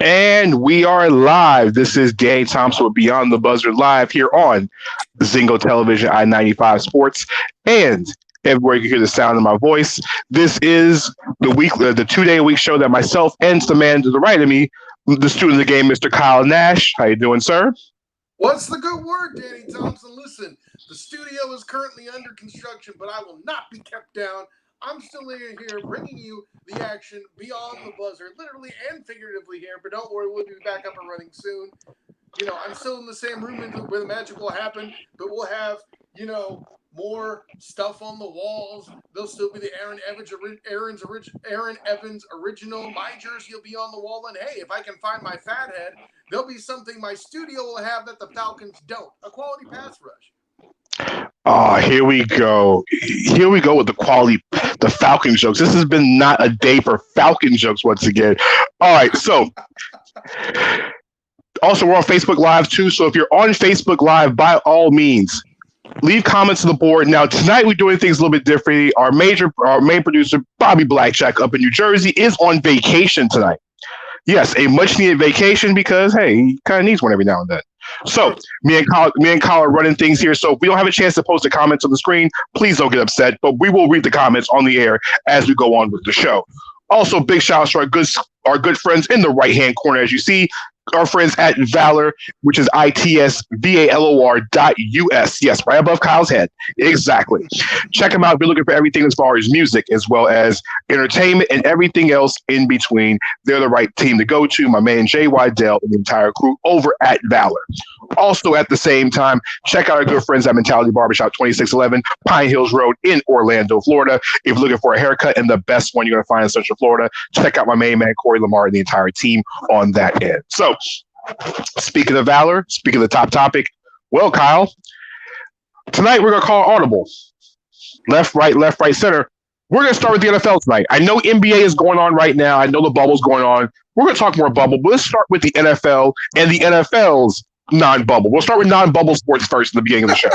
And we are live. This is Danny Thompson with Beyond the Buzzer live here on Zingo Television, I-95 Sports, and everywhere you can hear the sound of my voice. This is the 2 day a week show that myself and the man to the right of me, the student of the game, Mr. Kyle Nash. How you doing, sir? What's the good word, Danny Thompson? Listen, the studio is currently under construction, but I will not be kept down. I'm still here bringing you the action beyond the buzzer, literally and figuratively here. But don't worry, we'll be back up and running soon. I'm still in the same room where the magic will happen, but we'll have, more stuff on the walls. There'll still be the Aaron Evans original. My jersey will be on the wall. And hey, if I can find my fat head, there'll be something my studio will have that the Falcons don't. A quality pass rush. Here we go. Here we go with the Falcon jokes. This has been not a day for Falcon jokes once again. All right, so also we're on Facebook Live too. So if you're on Facebook Live, by all means, leave comments on the board. Now tonight we're doing things a little bit differently. Our main producer, Bobby Blackjack up in New Jersey, is on vacation tonight. Yes, a much needed vacation because hey, he kind of needs one every now and then. So me and Kyle are running things here. So if we don't have a chance to post the comments on the screen, please don't get upset. But we will read the comments on the air as we go on with the show. Also, big shout out to our good friends in the right hand corner, as you see. Our friends at Valor, which is itsvalor.us. Yes, right above Kyle's head. Exactly. Check them out if you're looking for everything as far as music, as well as entertainment and everything else in between. They're the right team to go to. My man Jay Wydell and the entire crew over at Valor. Also, at the same time, check out our good friends at Mentality Barbershop, 2611 Pine Hills Road in Orlando, Florida. If you're looking for a haircut and the best one you're going to find in Central Florida, check out my main man, Corey Lamar, and the entire team on that end. So, speaking of Valor, speaking of the top topic, well, Kyle, tonight we're going to call audible. Left, right, center. We're going to start with the NFL tonight. I know NBA is going on right now. I know the bubble's going on. We're going to talk more bubble, but let's start with the NFL and the NFL's non-bubble. We'll start with non-bubble sports first in the beginning of the show.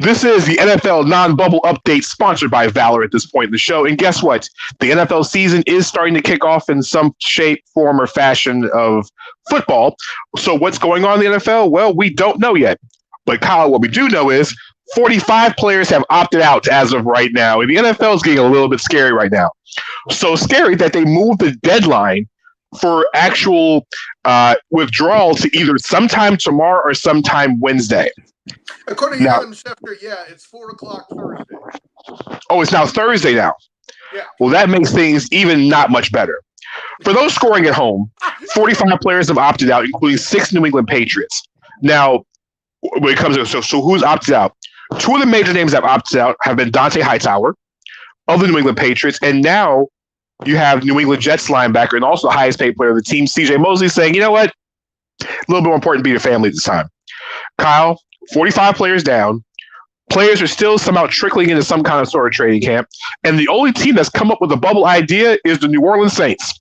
This is the NFL non-bubble update sponsored by Valor at this point in the show. And guess what? The NFL season is starting to kick off in some shape, form, or fashion of football. So what's going on in the NFL? Well, we don't know yet. But Kyle, what we do know is 45 players have opted out as of right now. And the NFL is getting a little bit scary right now. So scary that they moved the deadline for actual withdrawal to either sometime tomorrow or sometime Wednesday. According to Adam Schefter, it's 4 o'clock Thursday. Oh, it's now Thursday now. Yeah. Well, that makes things even not much better. For those scoring at home, 45 players have opted out, including 6 New England Patriots. Now, when it comes to so who's opted out? 2 of the major names that have opted out have been Dante Hightower of the New England Patriots, and now you have New England Jets linebacker and also the highest paid player of the team, C.J. Mosley, saying, you know what? A little bit more important to be your family this time. Kyle, 45 players down. Players are still somehow trickling into some kind of sort of training camp. And the only team that's come up with a bubble idea is the New Orleans Saints.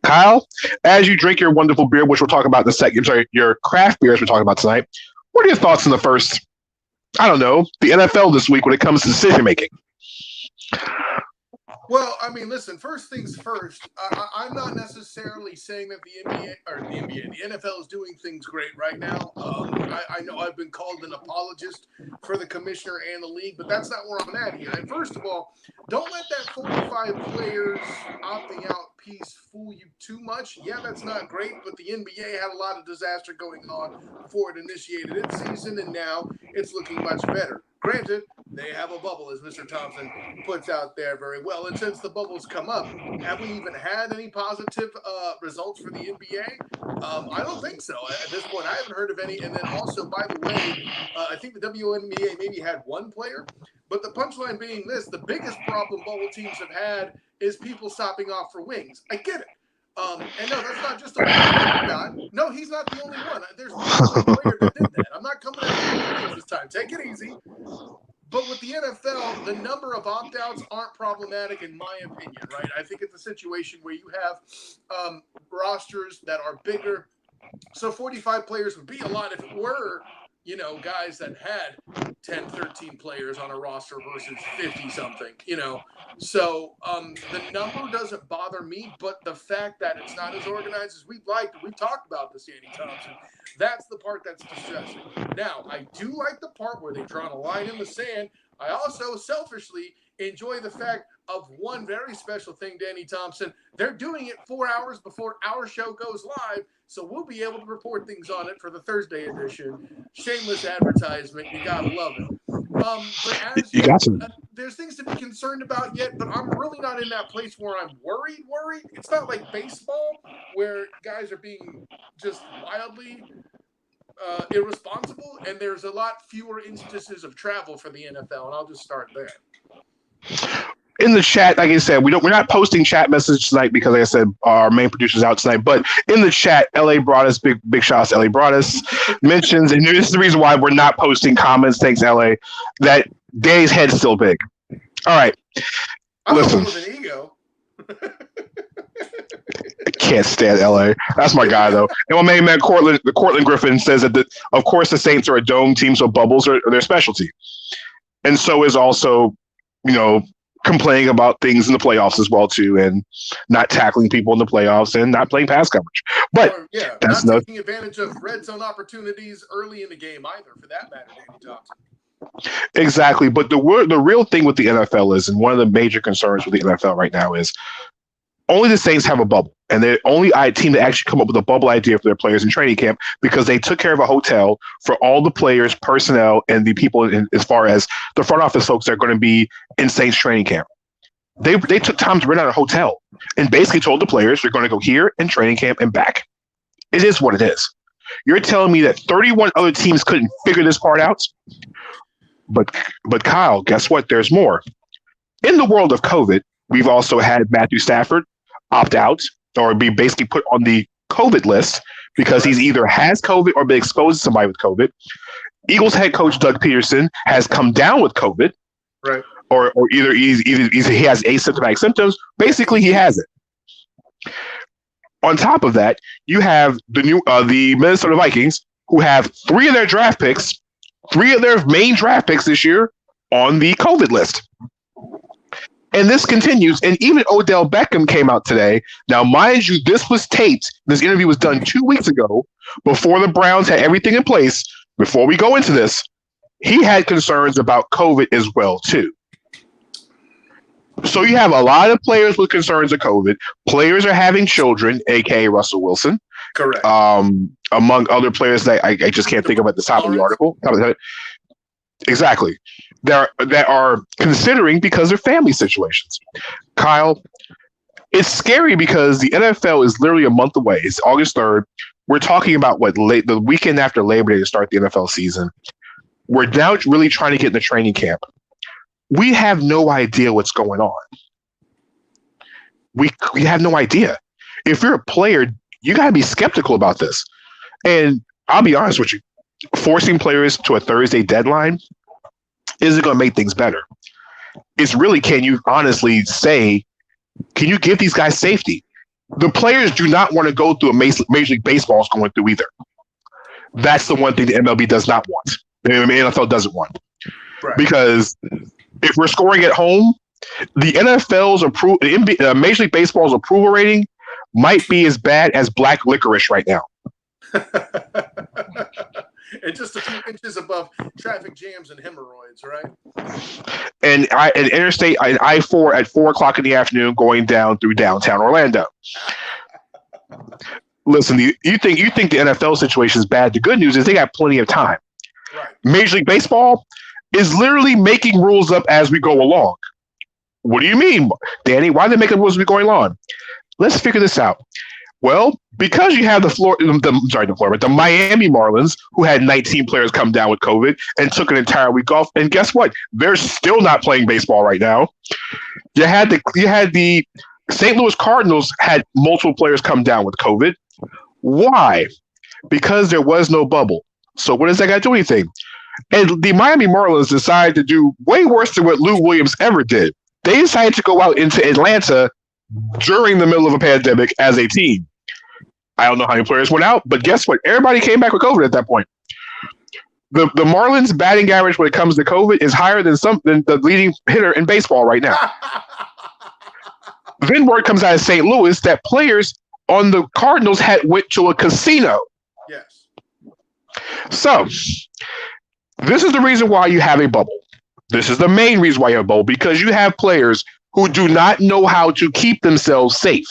Kyle, as you drink your wonderful beer, which we'll talk about in a second, sorry, your craft beers we're talking about tonight, what are your thoughts on the first, the NFL this week when it comes to decision making? Well, I mean, listen, first things first, I'm not necessarily saying that the NFL is doing things great right now. I know I've been called an apologist for the commissioner and the league, but that's not where I'm at here. And first of all, don't let that 45 players opting out piece fool you too much. Yeah, that's not great, but the NBA had a lot of disaster going on before it initiated its season, and now it's looking much better. Granted, they have a bubble, as Mr. Thompson puts out there very well. And since the bubbles come up, have we even had any positive results for the NBA? I don't think so. At this point, I haven't heard of any. And then also, by the way, I think the WNBA maybe had 1 player. But the punchline being this, the biggest problem bubble teams have had is people stopping off for wings. I get it. And no, that's not just a one. No, he's not the only one. There's one player that did that. I'm not coming at you this time. Take it easy. But with the NFL, the number of opt-outs aren't problematic in my opinion, right? I think it's a situation where you have rosters that are bigger. So 45 players would be a lot if it were, guys that had 10, 13 players on a roster versus 50 something, So the number doesn't bother me, but the fact that it's not as organized as we'd like, we've talked about this, Danny Thompson, that's the part that's distressing. Now, I do like the part where they've drawn a line in the sand. I also selfishly enjoy the fact of one very special thing, Danny Thompson. They're doing it 4 hours before our show goes live, so we'll be able to report things on it for the Thursday edition. Shameless advertisement. You got to love it. But as you got to. There's things to be concerned about yet, but I'm really not in that place where I'm worried. It's not like baseball where guys are being just wildly irresponsible, and there's a lot fewer instances of travel for the NFL, and I'll just start there. In the chat, like I said, we're not posting chat messages tonight because, like I said, our main producer's out tonight. But in the chat, LA Broadus, big shout out to LA Broadus, mentions, and this is the reason why we're not posting comments. Thanks, LA. That Danny's head's still big. All right, listen. With an ego. I can't stand LA. That's my guy, though. And my main man, Cortland Griffin, says that of course the Saints are a dome team, so bubbles are their specialty, and so is also, complaining about things in the playoffs as well too, and not tackling people in the playoffs and not playing pass coverage. But that's not taking advantage of red zone opportunities early in the game either, for that matter, Danny Thompson. Exactly. But the real thing with the NFL is, and one of the major concerns with the NFL right now is, only the Saints have a bubble, and they're the only team to actually come up with a bubble idea for their players in training camp because they took care of a hotel for all the players, personnel, and the people as far as the front office folks that are going to be in Saints training camp. They took time to rent out a hotel and basically told the players they're going to go here in training camp and back. It is what it is. You're telling me that 31 other teams couldn't figure this part out? But Kyle, guess what? There's more. In the world of COVID, we've also had Matthew Stafford opt out or be basically put on the COVID list because he's either has COVID or been exposed to somebody with COVID. Eagles head coach Doug Peterson has come down with COVID, right? Or either he has asymptomatic symptoms. Basically, he has it. On top of that, you have the Minnesota Vikings, who have three of their main draft picks this year on the COVID list. And this continues. And even Odell Beckham came out today. Now, mind you, this was taped. This interview was done 2 weeks ago before the Browns had everything in place. Before we go into this, he had concerns about COVID as well, too. So you have a lot of players with concerns of COVID. Players are having children, a.k.a. Russell Wilson. Correct. Among other players that I just can't think of at the top of the article. Exactly. That are considering because of family situations. Kyle, it's scary because the NFL is literally a month away. It's August 3rd. We're talking about the weekend after Labor Day to start the NFL season. We're now really trying to get in the training camp. We have no idea what's going on. We have no idea. If you're a player, you got to be skeptical about this. And I'll be honest with you, forcing players to a Thursday deadline isn't going to make things better. It's really, can you honestly say, can you give these guys safety? The players do not want to go through a Major League Baseball is going through either. That's the one thing the MLB does not want. The NFL doesn't want. Right. Because if we're scoring at home, the NFL's Major League Baseball's approval rating might be as bad as black licorice right now. And just a few inches above traffic jams and hemorrhoids, right? And interstate I-4 at 4:00 in the afternoon going down through downtown Orlando. Listen, you think the NFL situation is bad. The good news is they got plenty of time. Right. Major League Baseball is literally making rules up as we go along. What do you mean, Danny? Why are they making rules as we go along? Let's figure this out. Well, because you have the Miami Marlins, who had 19 players come down with COVID and took an entire week off, and guess what? They're still not playing baseball right now. You had the St. Louis Cardinals had multiple players come down with COVID. Why? Because there was no bubble. So what does that got to do anything? And the Miami Marlins decided to do way worse than what Lou Williams ever did. They decided to go out into Atlanta during the middle of a pandemic as a team. I don't know how many players went out, but guess what? Everybody came back with COVID at that point. The Marlins batting average when it comes to COVID is higher than the leading hitter in baseball right now. Then word comes out of St. Louis that players on the Cardinals had went to a casino. Yes. So this is the reason why you have a bubble. This is the main reason why you have a bubble, because you have players who do not know how to keep themselves safe.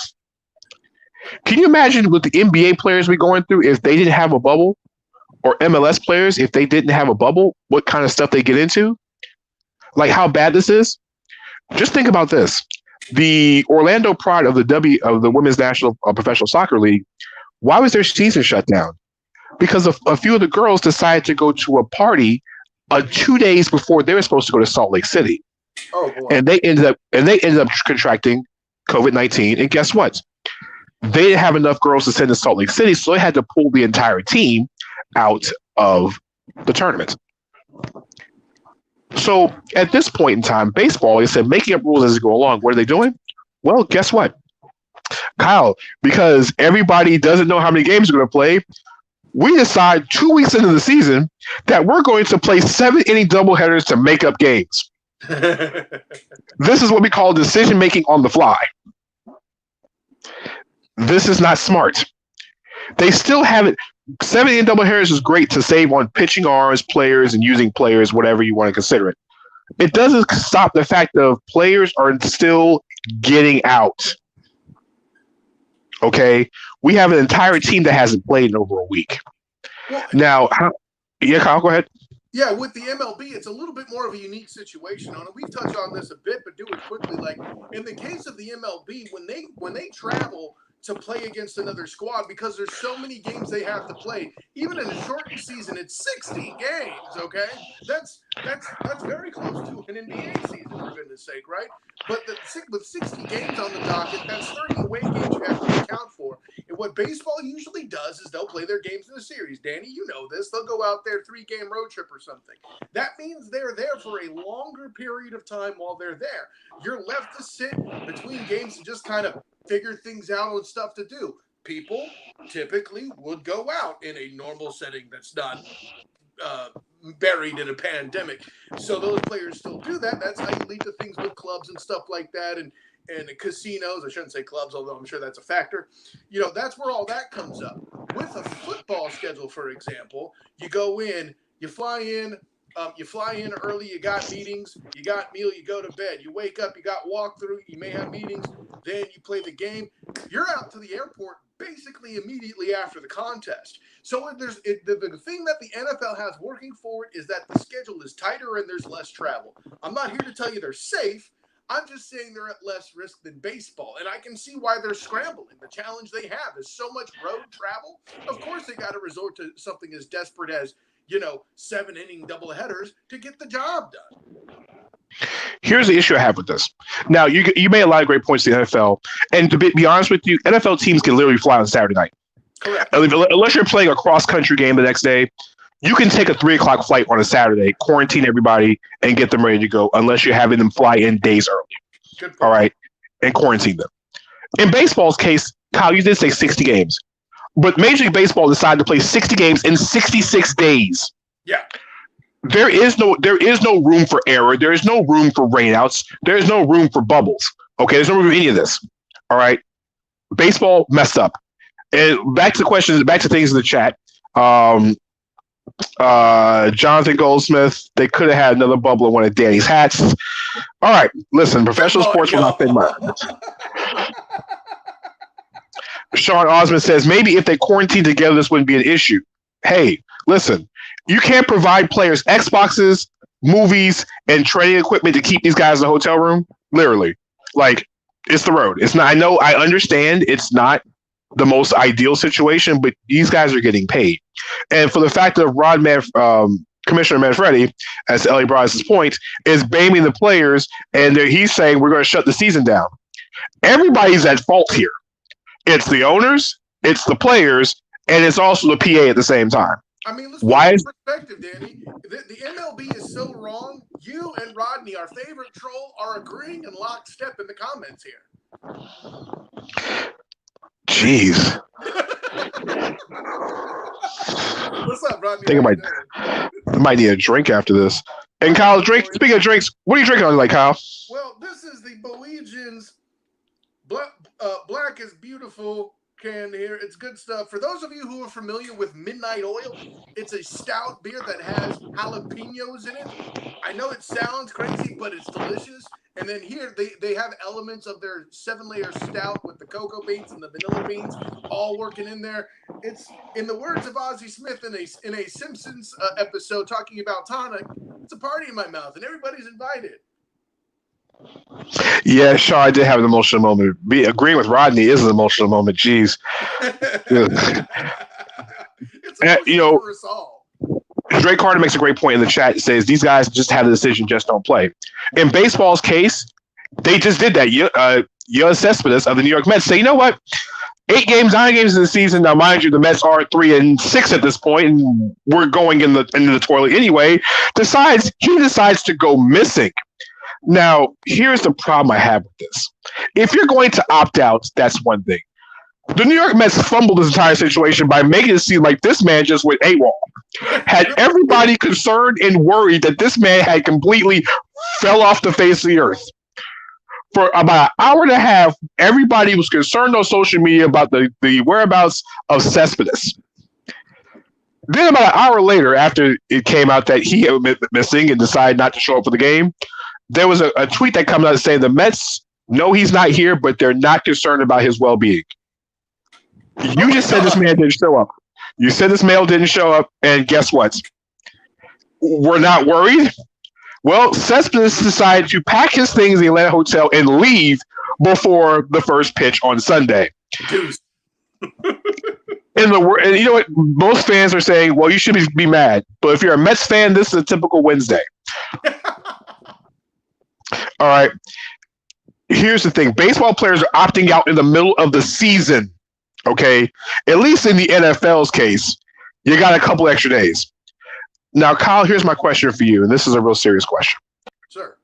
Can you imagine what the NBA players be going through if they didn't have a bubble? Or MLS players, if they didn't have a bubble, what kind of stuff they get into? Like how bad this is? Just think about this. The Orlando Pride of the Women's National Professional Soccer League, why was their season shut down? Because a few of the girls decided to go to a party 2 days before they were supposed to go to Salt Lake City. Oh boy. And they ended up contracting COVID-19. And guess what? They didn't have enough girls to send to Salt Lake City, so they had to pull the entire team out of the tournament. So at this point in time, baseball, like I said, making up rules as they go along. What are they doing? Well, guess what, Kyle? Because everybody doesn't know how many games they're going to play, we decide 2 weeks into the season that we're going to play 7-inning doubleheaders to make up games. This is what we call decision making on the fly. This is not smart. They still have it. 7-inning doubleheaders is great to save on pitching arms, players, and using players, whatever you want to consider it. It doesn't stop the fact of players are still getting out. Okay? We have an entire team that hasn't played in over a week. Well, now, yeah, Kyle, go ahead. Yeah, with the MLB, it's a little bit more of a unique situation on it. We've touched on this a bit, but do it quickly. Like in the case of the MLB, when they travel to play against another squad, because there's so many games they have to play, even in a shortened season, it's 60 games. Okay, that's very close to an NBA season, for goodness sake, right? But with 60 games on the docket, that's 30 away games you have to account for. And what baseball usually does is they'll play their games in a series. Danny, you know this. They'll go out there 3-game road trip or something. That means they're there for a longer period of time while they're there. You're left to sit between games and just kind of figure things out and stuff to do. People typically would go out in a normal setting that's not buried in a pandemic. So those players still do that. That's how you lead to things with clubs and stuff like that, and casinos. I shouldn't say clubs, although I'm sure that's a factor. You know, that's where all that comes up. With a football schedule, for example, you go in, you fly in early, you got meetings, you got meal, you go to bed, you wake up, you got walkthrough, you may have meetings, then you play the game. You're out to the airport basically immediately after the contest. So the thing that the NFL has working for it is that the schedule is tighter and there's less travel. I'm not here to tell you they're safe. I'm just saying they're at less risk than baseball, and I can see why they're scrambling. The challenge they have is so much road travel. Of course, they got to resort to something as desperate as 7-inning doubleheaders to get the job done. Here's the issue I have with this. Now, you made a lot of great points to the NFL, and to be honest with you, NFL teams can literally fly on Saturday night. Correct. Unless you're playing a cross-country game the next day, you can take a 3:00 flight on a Saturday, quarantine everybody, and get them ready to go, unless you're having them fly in days early. All right? And quarantine them. In baseball's case, Kyle, you did say 60 games. But Major League Baseball decided to play 60 games in 66 days. Yeah. There is no room for error. There is no room for rainouts. There is no room for bubbles. Okay, there's no room for any of this. All right? Baseball messed up. And back to questions, back to things in the chat. Jonathan Goldsmith, they could have had another bubble in one of Danny's hats. All right, listen, professional sports will not pay much. Sean Osmond says, maybe if they quarantined together, this wouldn't be an issue. Hey, listen, you can't provide players Xboxes, movies, and training equipment to keep these guys in the hotel room. Literally. Like, it's the road. It's not, I understand it's not the most ideal situation, but these guys are getting paid. And for the fact of Commissioner Manfredi, as Ellie Bryce's point, is blaming the players, and he's saying we're going to shut the season down. Everybody's at fault here. It's the owners, it's the players, and it's also the PA at the same time. I mean, let's put it in perspective, Danny. The MLB is so wrong. You and Rodney, our favorite troll, are agreeing in lockstep in the comments here. Jeez. What's up, Rodney? I might need a drink after this. And Kyle, speaking of drinks, what are you drinking on tonight, Kyle? Well, this is the Boegian's Black is Beautiful can here. It's good stuff. For those of you who are familiar with Midnight Oil, it's a stout beer that has jalapenos in it. I know it sounds crazy, but it's delicious. And then here they have elements of their 7-layer stout with the cocoa beans and the vanilla beans all working in there. It's, in the words of Ozzie Smith in a Simpsons episode talking about tonic, it's a party in my mouth and everybody's invited. Yeah, sure. I did have an emotional moment. Agreeing with Rodney is an emotional moment. Jeez. It's emotional for us all. Drake Carter makes a great point in the chat. It says these guys just have a decision, just don't play. In baseball's case, they just did that. Yoenis Cespedes of the New York Mets say, you know what? 9 games in the season. Now, mind you, the Mets are 3-6 at this point, and we're going into the toilet anyway. He decides to go missing. Now, here's the problem I have with this. If you're going to opt out, that's one thing. The New York Mets fumbled this entire situation by making it seem like this man just went AWOL. Had everybody concerned and worried that this man had completely fell off the face of the earth. For about an hour and a half, everybody was concerned on social media about the whereabouts of Cespedes. Then about an hour later, after it came out that he had been missing and decided not to show up for the game, there was a tweet that comes out saying the Mets know he's not here, but they're not concerned about his well-being. You just said this man didn't show up. You said this male didn't show up, and guess what? We're not worried. Well, Cespedes decided to pack his things in the Atlanta hotel and leave before the first pitch on Sunday. And you know what? Most fans are saying, well, you should be mad. But if you're a Mets fan, this is a typical Wednesday. All right. Here's the thing. Baseball players are opting out in the middle of the season. Okay. At least in the NFL's case, you got a couple extra days. Now, Kyle, here's my question for you. And this is a real serious question. Sure.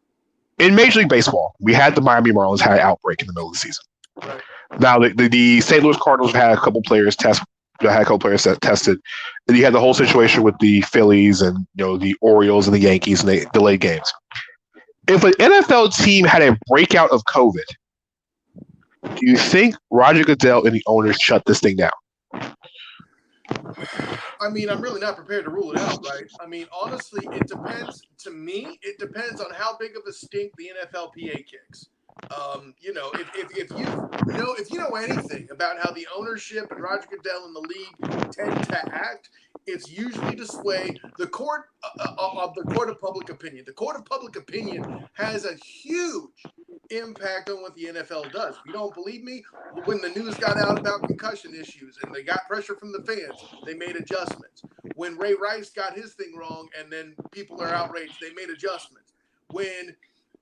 In Major League Baseball, we had the Miami Marlins had an outbreak in the middle of the season. Right. Now, the St. Louis Cardinals had a couple players tested. And you had the whole situation with the Phillies and the Orioles and the Yankees, and they delayed games. If an NFL team had a breakout of COVID, do you think Roger Goodell and the owners shut this thing down? I mean, I'm really not prepared to rule it out, right? I mean, honestly, it depends. To me, it depends on how big of a stink the NFLPA kicks. If you know anything about how the ownership and Roger Goodell and the league tend to act, it's usually to sway the court of public opinion. The court of public opinion has a huge impact on what the NFL does. If you don't believe me, when the news got out about concussion issues and they got pressure from the fans, they made adjustments. When Ray Rice got his thing wrong and then people are outraged, they made adjustments.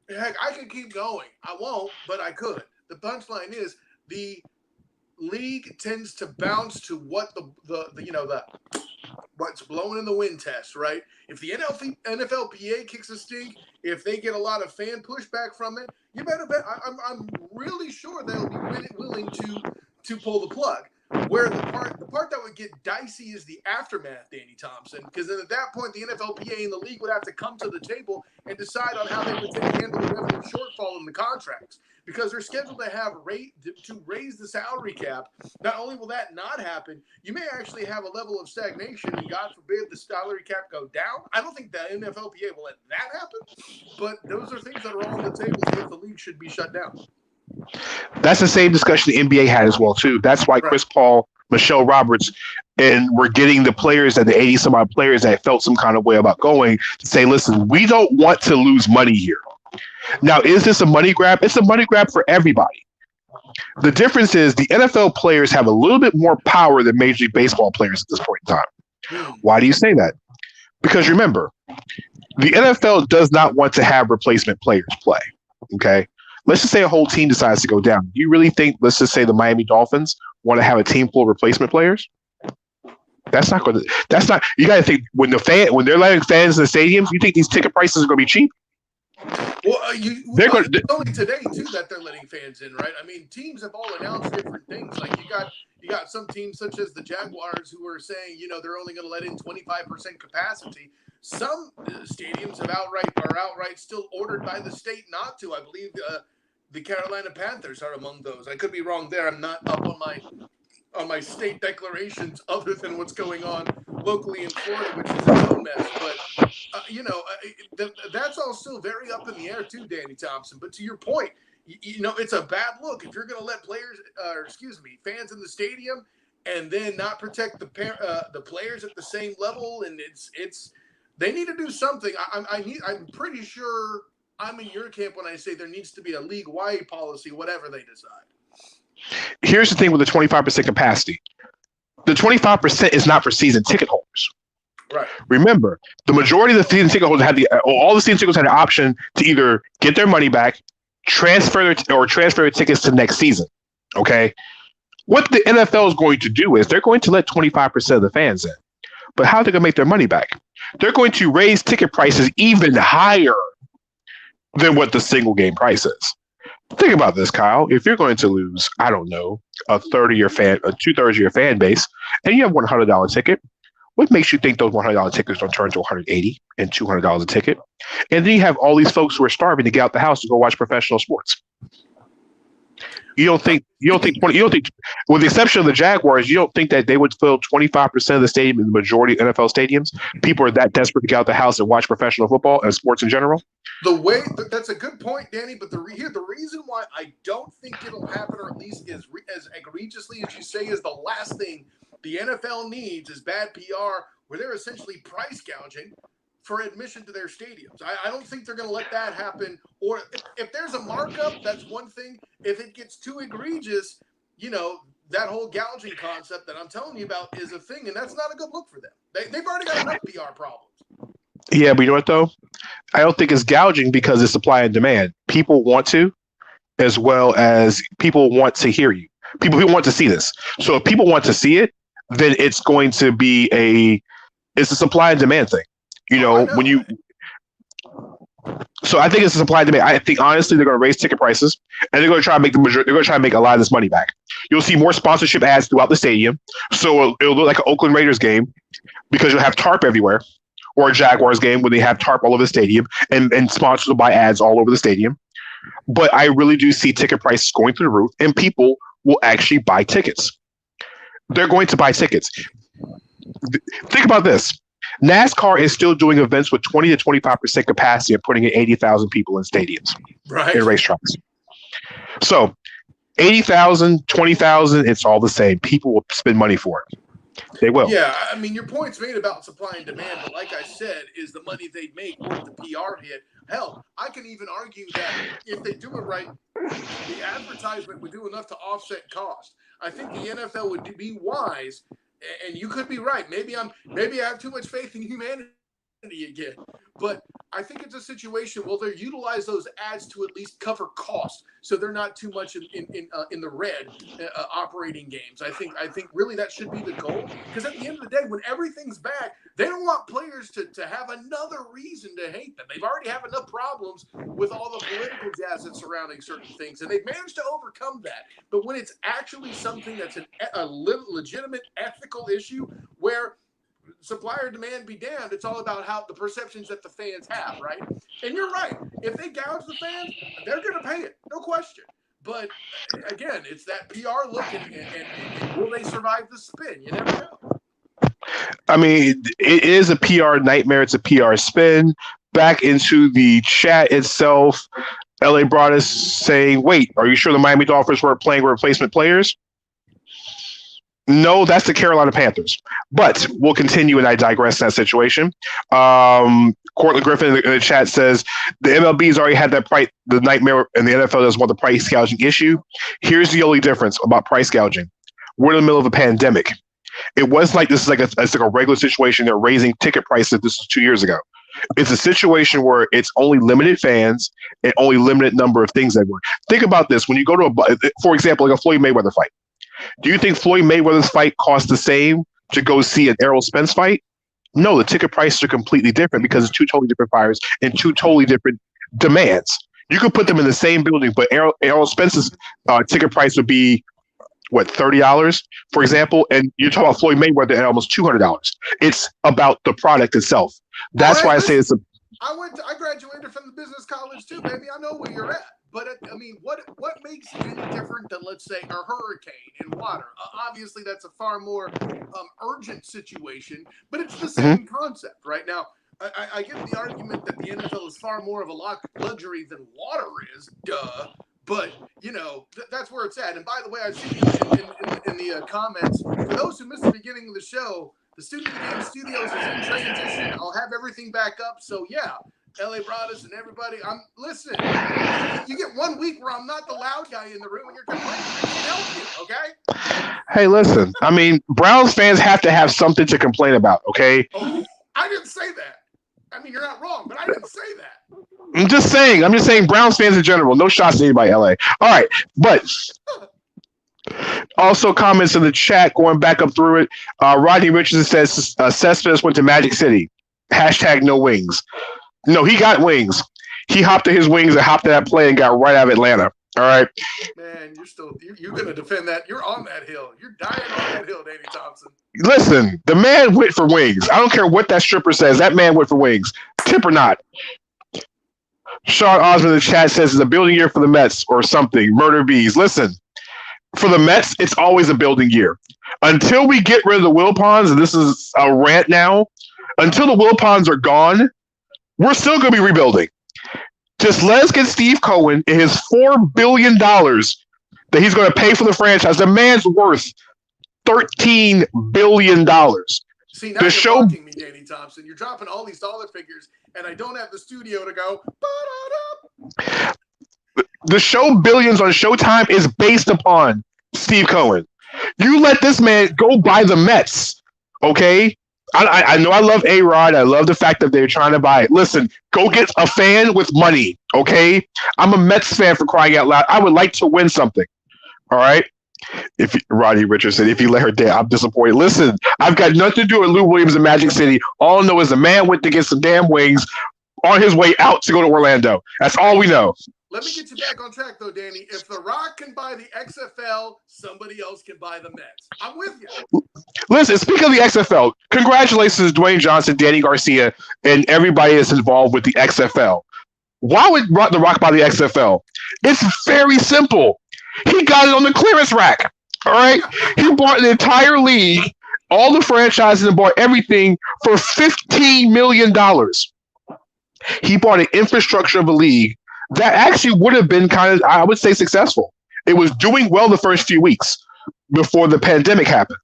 Heck, I could keep going. I won't, but I could. The punchline is the league tends to bounce to what the what's blowing in the wind test, right? If the NFLPA kicks a stink, if they get a lot of fan pushback from it, you better bet. I'm really sure they'll be willing to pull the plug. Where the part that would get dicey is the aftermath, Danny Thompson, because then at that point the NFLPA and the league would have to come to the table and decide on how they would handle the revenue shortfall in the contracts, because they're scheduled to have to raise the salary cap. Not only will that not happen, you may actually have a level of stagnation, and God forbid the salary cap go down. I don't think the NFLPA will let that happen, but those are things that are on the table if the league should be shut down. That's the same discussion the NBA had as well, too. That's why Chris Paul, Michelle Roberts, and we're getting the players, the 80-some-odd players that felt some kind of way about going, to say, listen, we don't want to lose money here. Now, is this a money grab? It's a money grab for everybody. The difference is the NFL players have a little bit more power than Major League Baseball players at this point in time. Why do you say that? Because remember, the NFL does not want to have replacement players play, okay? Let's just say a whole team decides to go down. Do you really think, let's just say the Miami Dolphins want to have a team full of replacement players? That's not, you got to think, when they're letting fans in the stadiums, you think these ticket prices are going to be cheap? Well, it's only today, too, that they're letting fans in, right? I mean, teams have all announced different things. Like, you got You got some teams such as the Jaguars who are saying, they're only going to let in 25% capacity. Some stadiums are outright still ordered by the state not to. I believe the Carolina Panthers are among those. I could be wrong there. I'm not up on my state declarations other than what's going on locally in Florida, which is its own mess. But that's all still very up in the air too, Danny Thompson. But to your point, it's a bad look if you're going to let fans in the stadium and then not protect the players at the same level. And they need to do something. I'm pretty sure I'm in your camp when I say there needs to be a league-wide policy, whatever they decide. Here's the thing with the 25% capacity. The 25% is not for season ticket holders. Right. Remember, the majority of the season ticket holders all the season tickets had the option to either get their money back, transfer their tickets to next season. Okay. What the NFL is going to do is they're going to let 25% of the fans in. But how are they going to make their money back? They're going to raise ticket prices even higher than what the single game price is. Think about this, Kyle. If you're going to lose, I don't know, two-thirds of your fan base, and you have $100 ticket, what makes you think those $100 tickets don't turn to $180 and $200 a ticket? And then you have all these folks who are starving to get out the house to go watch professional sports. You don't think, with the exception of the Jaguars, you don't think that they would fill 25% of the stadium in the majority of NFL stadiums? People are that desperate to get out the house and watch professional football and sports in general? That's a good point, Danny, but the reason why I don't think it'll happen, or at least as egregiously as you say, is the last thing the NFL needs is bad PR, where they're essentially price gouging for admission to their stadiums. I don't think they're going to let that happen. Or if there's a markup, that's one thing. If it gets too egregious, that whole gouging concept that I'm telling you about is a thing, and that's not a good look for them. They've already got enough PR problems. Yeah, but you know what, though? I don't think it's gouging because it's supply and demand. People want to, as well as people want to hear you. People want to see this. So if people want to see it, then it's going to be it's a supply and demand thing. So I think it's a supply and demand. I think honestly they're going to raise ticket prices and they're going to try to make a lot of this money back. You'll see more sponsorship ads throughout the stadium. So it'll look like an Oakland Raiders game because you'll have tarp everywhere, or a Jaguars game when they have tarp all over the stadium and sponsors will buy ads all over the stadium. But I really do see ticket prices going through the roof and people will actually buy tickets. They're going to buy tickets. Think about this. NASCAR is still doing events with 20 to 25% capacity and putting in 80,000 people in stadiums, right, in racetracks. So 80,000, 20,000, it's all the same. People will spend money for it. They will. Yeah, I mean, your point's made about supply and demand, but like I said, is the money they'd make worth the PR hit? Hell, I can even argue that if they do it right, the advertisement would do enough to offset cost. I think the NFL would be wise, and you could be right. Maybe I have too much faith in humanity again. But I think it's a situation where they utilize those ads to at least cover costs, so they're not too much in the red operating games. I think really that should be the goal, because at the end of the day, when everything's back, they don't want players to have another reason to hate them. They've already have enough problems with all the political jazz that's surrounding certain things, and they've managed to overcome that. But when it's actually something that's a legitimate ethical issue where supply or demand be damned, it's all about how the perceptions that the fans have, right? And you're right. If they gouge the fans, they're going to pay it, no question. But again, it's that PR look, and will they survive the spin? You never know. I mean, it is a PR nightmare. It's a PR spin. Back into the chat itself, LA brought us saying, wait, are you sure the Miami Dolphins weren't playing replacement players? No, that's the Carolina Panthers. But we'll continue, and I digress in that situation. Cortland Griffin in the chat says the MLB's already had the nightmare, and the NFL doesn't want the price gouging issue. Here's the only difference about price gouging. We're in the middle of a pandemic. It wasn't like this is it's like a regular situation. They're raising ticket prices. This was 2 years ago. It's a situation where it's only limited fans and only limited number of things that work. Think about this. When you go to for example, like a Floyd Mayweather fight. Do you think Floyd Mayweather's fight costs the same to go see an Errol Spence fight? No, the ticket prices are completely different because it's two totally different fighters and two totally different demands. You could put them in the same building, but Errol Spence's ticket price would be what, $30, for example, and you're talking about Floyd Mayweather at almost $200. It's about the product itself. That's why I say it's a. I graduated from the business college too, baby. I know where you're at. But I mean, what makes it any different than, let's say, a hurricane in water? Obviously, that's a far more urgent situation, but it's the same concept, right? Now, I get the argument that the NFL is far more of a luxury than water is, duh. But, you know, that's where it's at. And by the way, I see in the comments, for those who missed the beginning of the show, the Student Game Studios is in transition. I'll have everything back up. So, yeah, LA Broadus and everybody, listen, you get 1 week where I'm not the loud guy in the room and you're complaining. I can't help you, okay? Hey, listen, I mean, Browns fans have to have something to complain about, okay? Oh, I didn't say that. I mean, you're not wrong, but I didn't say that. I'm just saying Browns fans in general. No shots to anybody, LA. All right, but also comments in the chat, going back up through it. Rodney Richardson says Cespedes went to Magic City. # no wings. No, he got wings. He hopped to his wings and hopped to that plane and got right out of Atlanta. All right. Man, you're going to defend that. You're on that hill. You're dying on that hill, Danny Thompson. Listen, the man went for wings. I don't care what that stripper says. That man went for wings. Tip or not. Sean Osmond in the chat says it's a building year for the Mets or something. Murder bees. Listen, for the Mets, it's always a building year. Until we get rid of the Wilpons, and this is a rant now, until the Wilpons are gone, we're still going to be rebuilding. Just let us get Steve Cohen and his $4 billion that he's going to pay for the franchise. The man's worth $13 billion. See, now you're mocking me, Danny Thompson. You're dropping all these dollar figures, and I don't have the studio to go. Ba-da-da. The show Billions on Showtime is based upon Steve Cohen. You let this man go buy the Mets, okay? I know I love A-Rod. I love the fact that they're trying to buy it. Listen, go get a fan with money, okay? I'm a Mets fan, for crying out loud. I would like to win something, all right? Rodney Richardson, if you let her down, I'm disappointed. Listen, I've got nothing to do with Lou Williams in Magic City. All I know is the man went to get some damn wings on his way out to go to Orlando. That's all we know. Let me get you back on track, though, Danny. If The Rock can buy the XFL, somebody else can buy the Mets. I'm with you. Listen, speaking of the XFL, congratulations to Dwayne Johnson, Danny Garcia, and everybody that's involved with the XFL. Why would The Rock buy the XFL? It's very simple. He got it on the clearance rack, all right? He bought the entire league, all the franchises, and bought everything for $15 million. He bought an infrastructure of a league that actually would have been kind of, I would say, successful. It was doing well the first few weeks before the pandemic happened.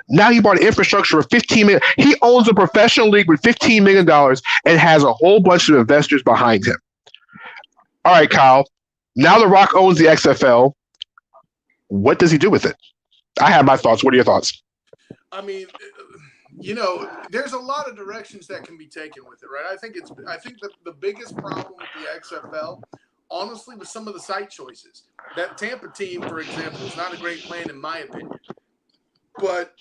Now he bought an infrastructure for $15 million. He owns a professional league with $15 million and has a whole bunch of investors behind him. All right, Kyle. Now The Rock owns the XFL. What does he do with it? I have my thoughts. What are your thoughts? I mean, you know, there's a lot of directions that can be taken with it, right? I think that the biggest problem with the XFL, honestly, was some of the site choices. That Tampa team, for example, is not a great plan in my opinion. But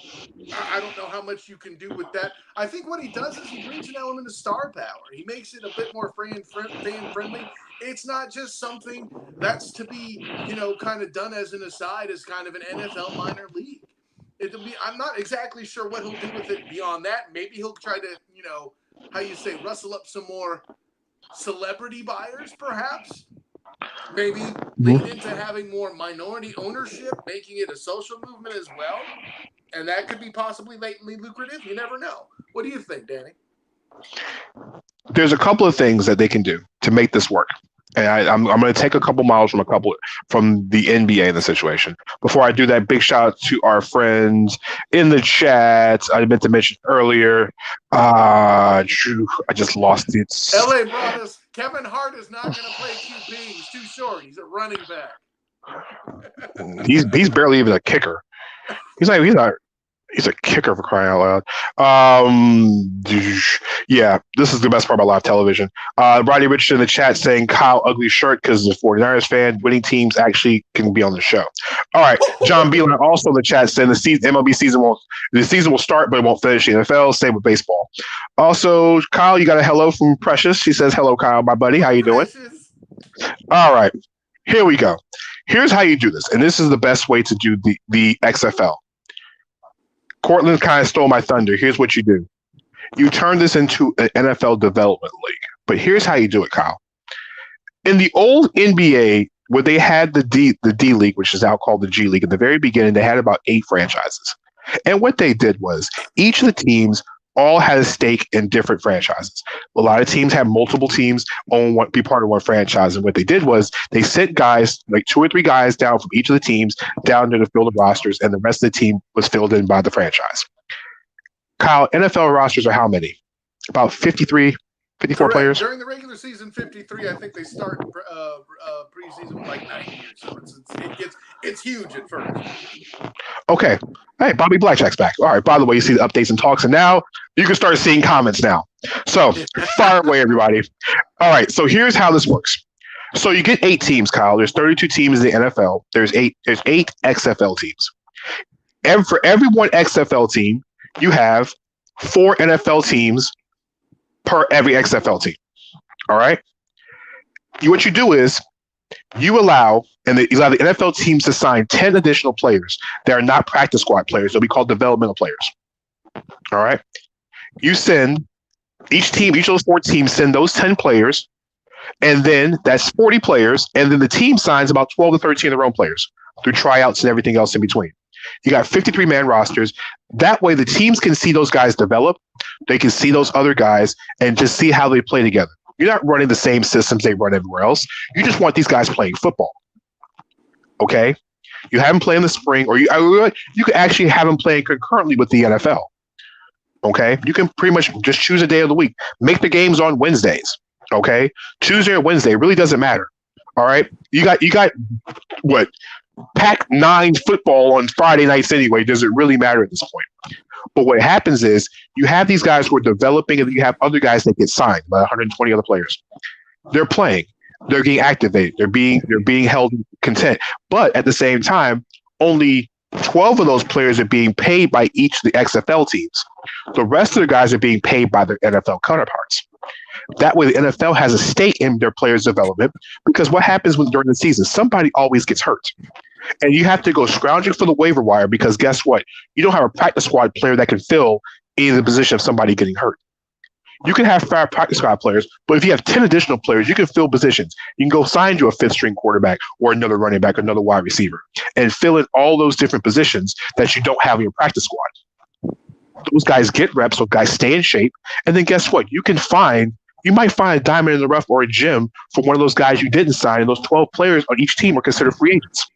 I don't know how much you can do with that. I think what he does is he brings an element of star power. He makes it a bit more fan friendly. It's not just something that's to be, you know, kind of done as an aside, as kind of an NFL minor league. I'm not exactly sure what he'll do with it beyond that. Maybe he'll try to, you know, rustle up some more celebrity buyers, perhaps. Maybe lean into having more minority ownership, making it a social movement as well. And that could be possibly latently lucrative. You never know. What do you think, Danny? There's a couple of things that they can do to make this work. And I'm going to take a couple miles from the NBA in the situation. Before I do that, big shout out to our friends in the chat. I meant to mention earlier. I just lost it. LA brought us. Kevin Hart is not going to play QB. He's too short. He's a running back. He's barely even a kicker. He's a kicker, for crying out loud. Yeah, this is the best part about live television. Rodney Richardson in the chat saying Kyle ugly shirt because he's a 49ers fan. Winning teams actually can be on the show. All right, John Beelan also in the chat saying the MLB season will start, but it won't finish the NFL. Same with baseball. Also, Kyle, you got a hello from Precious. She says, hello, Kyle, my buddy. How you doing? All right, here we go. Here's how you do this, and this is the best way to do the XFL. Cortland kind of stole my thunder. Here's what you do. You turn this into an NFL development league. But here's how you do it, Kyle. In the old NBA, where they had the D League, which is now called the G League, in the very beginning, they had about 8 franchises. And what they did was each of the teams all had a stake in different franchises. A lot of teams had multiple teams be part of one franchise. And what they did was they sent guys, like 2 or 3 guys down from each of the teams down to fill the rosters, and the rest of the team was filled in by the franchise. Kyle, NFL rosters are how many? About 54 Correct. players? During the regular season, 53. I think they start preseason with like 90 or so. It's huge at first. Okay. Hey, Bobby Blackjack's back. All right. By the way, you see the updates and talks, and now you can start seeing comments now. So fire away, everybody. All right. So here's how this works. So you get 8 teams, Kyle. There's 32 teams in the NFL. There's 8 XFL teams. And for every one XFL team, you have 4 NFL teams per every XFL team. All right. What you do is you allow the NFL teams to sign 10 additional players that are not practice squad players. They'll be called developmental players. All right. You send each of those 4 teams send those 10 players, and then that's 40 players, and then the team signs about 12 to 13 of their own players through tryouts and everything else in between. You got 53-man rosters. That way the teams can see those guys develop. They can see those other guys and just see how they play together. You're not running the same systems they run everywhere else. You just want these guys playing football. Okay? You have them play in the spring, or you can actually have them playing concurrently with the NFL. Okay? You can pretty much just choose a day of the week. Make the games on Wednesdays. Okay? Tuesday or Wednesday. It really doesn't matter. All right? You got what? Pac-9 football on Friday nights anyway. Does it really matter at this point? But what happens is you have these guys who are developing, and you have other guys that get signed by 120 other players. They're playing. They're getting activated. They're being held content. But at the same time, only 12 of those players are being paid by each of the XFL teams. The rest of the guys are being paid by their NFL counterparts. That way, the NFL has a stake in their players' development, because what happens during the season? Somebody always gets hurt. And you have to go scrounging for the waiver wire, because guess what? You don't have a practice squad player that can fill in the position of somebody getting hurt. You can have 5 practice squad players, but if you have 10 additional players, you can fill positions. You can go sign you a 5th-string quarterback or another running back or another wide receiver and fill in all those different positions that you don't have in your practice squad. Those guys get reps, so guys stay in shape. And then guess what? You might find a diamond in the rough or a gem for one of those guys you didn't sign, and those 12 players on each team are considered free agents.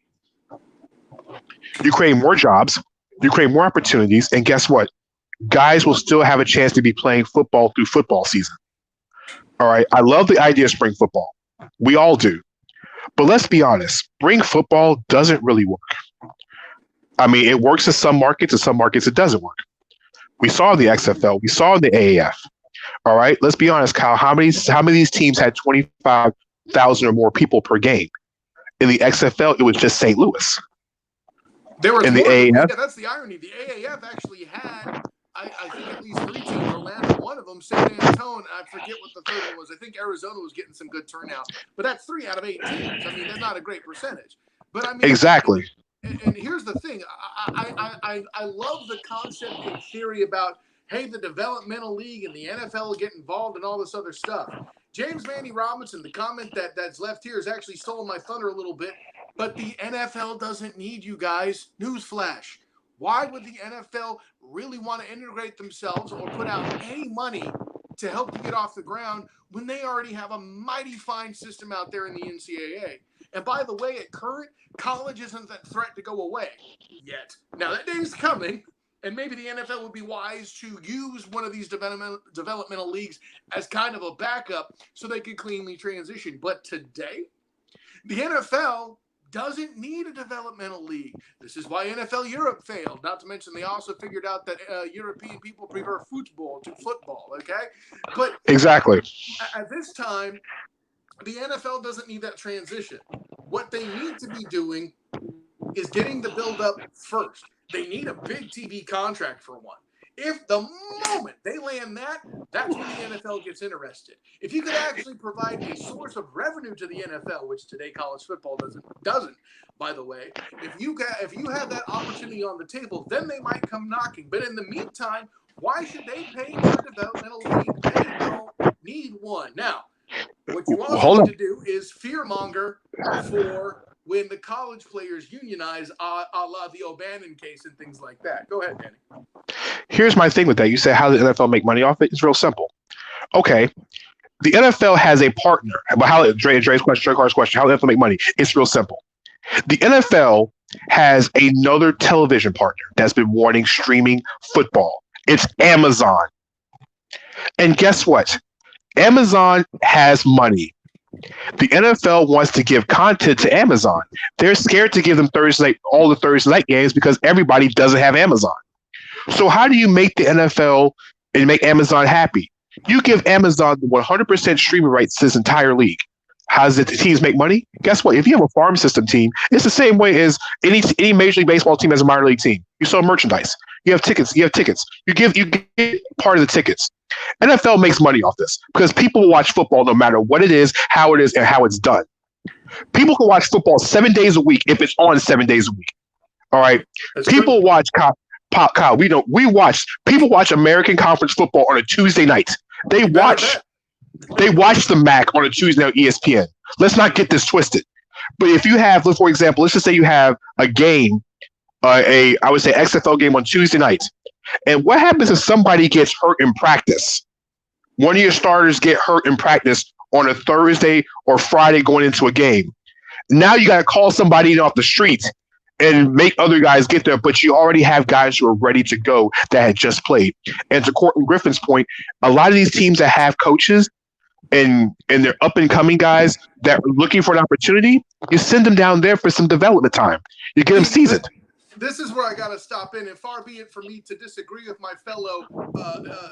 You create more jobs, you create more opportunities, and guess what? Guys will still have a chance to be playing football through football season. All right. I love the idea of spring football. We all do. But let's be honest, spring football doesn't really work. I mean, it works in some markets, in some markets it doesn't work. We saw the XFL, we saw the AAF. All right. Let's be honest, Kyle. How many of these teams had 25,000 or more people per game? In the XFL, it was just St. Louis. There was in the AAF. Yeah, that's the irony. The AAF actually had, I think, at least 3 teams. Orlando, one of them, San Antonio. I forget what the third one was. I think Arizona was getting some good turnout. But that's 3 out of 8 teams. I mean, that's not a great percentage. But I mean, exactly. And here's the thing. I love the concept in theory about, hey, the developmental league and the NFL get involved and all this other stuff. James Manny Robinson, the comment that's left here, has actually stolen my thunder a little bit. But the NFL doesn't need you guys. Newsflash. Why would the NFL really want to integrate themselves or put out any money to help you get off the ground when they already have a mighty fine system out there in the NCAA? And by the way, at current, college isn't that threat to go away yet. Now, that day is coming, and maybe the NFL would be wise to use one of these developmental leagues as kind of a backup so they could cleanly transition. But today, the NFL doesn't need a developmental league. This is why NFL Europe failed. Not to mention they also figured out that European people prefer football to football, okay? But exactly. At this time, the NFL doesn't need that transition. What they need to be doing is getting the build-up first. They need a big TV contract for one. If the moment they land that, that's when the NFL gets interested. If you could actually provide a source of revenue to the NFL, which today college football doesn't, by the way, if you have that opportunity on the table, then they might come knocking. But in the meantime, why should they pay for a developmental league? They don't need one. Now, what you also need to do is fearmonger for when the college players unionize, a la the O'Bannon case and things like that. Go ahead, Danny. Here's my thing with that. You say, how does the NFL make money off it? It's real simple. Okay, the NFL has a partner. But how Dre's question, Car's question, how does the NFL make money? It's real simple. The NFL has another television partner that's been wanting streaming football. It's Amazon. And guess what? Amazon has money. The NFL wants to give content to Amazon. They're scared to give them all the Thursday night games because everybody doesn't have Amazon. So how do you make the NFL and make Amazon happy? You give Amazon the 100% streaming rights to this entire league. How does the teams make money? Guess what? If you have a farm system team, it's the same way as any Major League Baseball team has a minor league team. You sell merchandise. You have tickets. You get part of the tickets. NFL makes money off this because people will watch football no matter what it is, how it is, and how it's done. People can watch football 7 days a week if it's on 7 days a week. All right. That's people true. watch Kyle. People watch American Conference football on a Tuesday night. They watch the MAC on a Tuesday on ESPN. Let's not get this twisted. But if you have, for example, let's just say you have a game, I would say XFL game on Tuesday night. And what happens if somebody gets hurt in practice? One of your starters get hurt in practice on a Thursday or Friday going into a game. Now you got to call somebody off the street and make other guys get there, but you already have guys who are ready to go that had just played. And to Courtland Griffin's point, a lot of these teams that have coaches and they're up-and-coming guys that are looking for an opportunity, you send them down there for some development time. You get them seasoned. This is where I got to stop in, and far be it for me to disagree with my fellow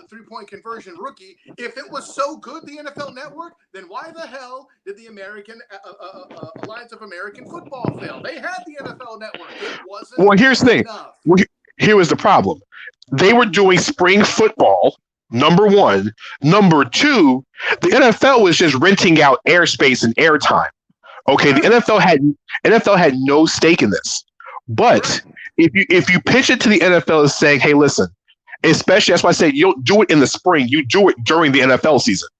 three-point conversion rookie. If it was so good, the NFL Network, then why the hell did the American Alliance of American Football fail? They had the NFL Network. It wasn't Well, here's the thing. enough. Here was the problem. They were doing spring football, number one. Number two, the NFL was just renting out airspace and airtime. Okay, the NFL had no stake in this. But if you pitch it to the NFL as saying, hey, listen, especially that's why I say you don't do it in the spring, you do it during the NFL season.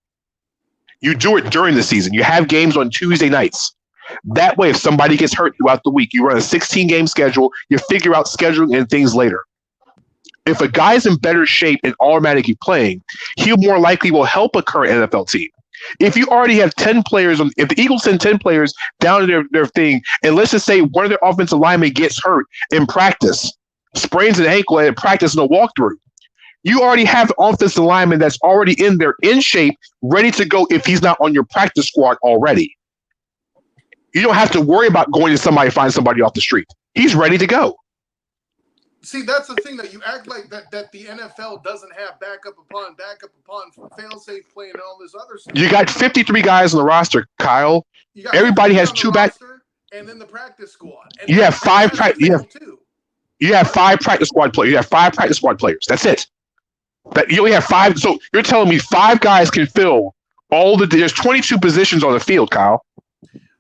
You do it during the season. You have games on Tuesday nights. That way, if somebody gets hurt throughout the week, you run a 16-game schedule, you figure out scheduling and things later. If a guy's in better shape and automatically playing, he more likely will help a current NFL team. If you already have 10 players, if the Eagles send 10 players down to their thing, and let's just say one of their offensive linemen gets hurt in practice, sprains an ankle at practice in a walkthrough, you already have the offensive lineman that's already in there, in shape, ready to go if he's not on your practice squad already. You don't have to worry about going to find somebody off the street. He's ready to go. See, that's the thing that you act like that the NFL doesn't have backup upon fail-safe play and all this other stuff. You got 53 guys on the roster, Kyle. Everybody has two back, and then the practice squad. And you have five practice squad players. You have 5 practice squad players. That's it. You only have 5. So you're telling me 5 guys can fill there's 22 positions on the field, Kyle.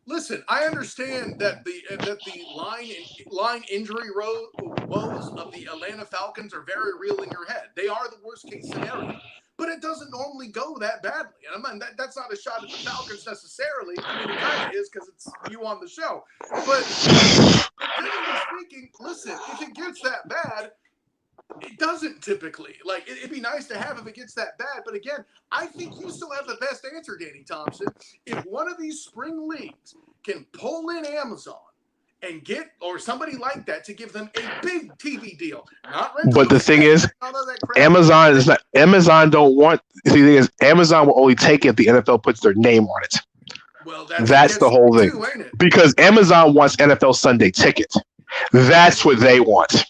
Listen, I understand that the line injury woes of the Atlanta Falcons are very real in your head. They are the worst case scenario, but it doesn't normally go that badly. And I mean that's not a shot at the Falcons necessarily. I mean it kind of is because it's you on the show. But generally speaking, listen, if it gets that bad, it doesn't typically. Like, it'd be nice to have if it gets that bad. But again, I think you still have the best answer, Danny Thompson. If one of these spring leagues can pull in Amazon and get, or somebody like that, to give them a big TV deal, but the thing is, Amazon is not. Amazon don't want. The thing is, Amazon will only take it if the NFL puts their name on it. Well, that's the whole thing. Too, ain't it? Because Amazon wants NFL Sunday Ticket. That's what they want.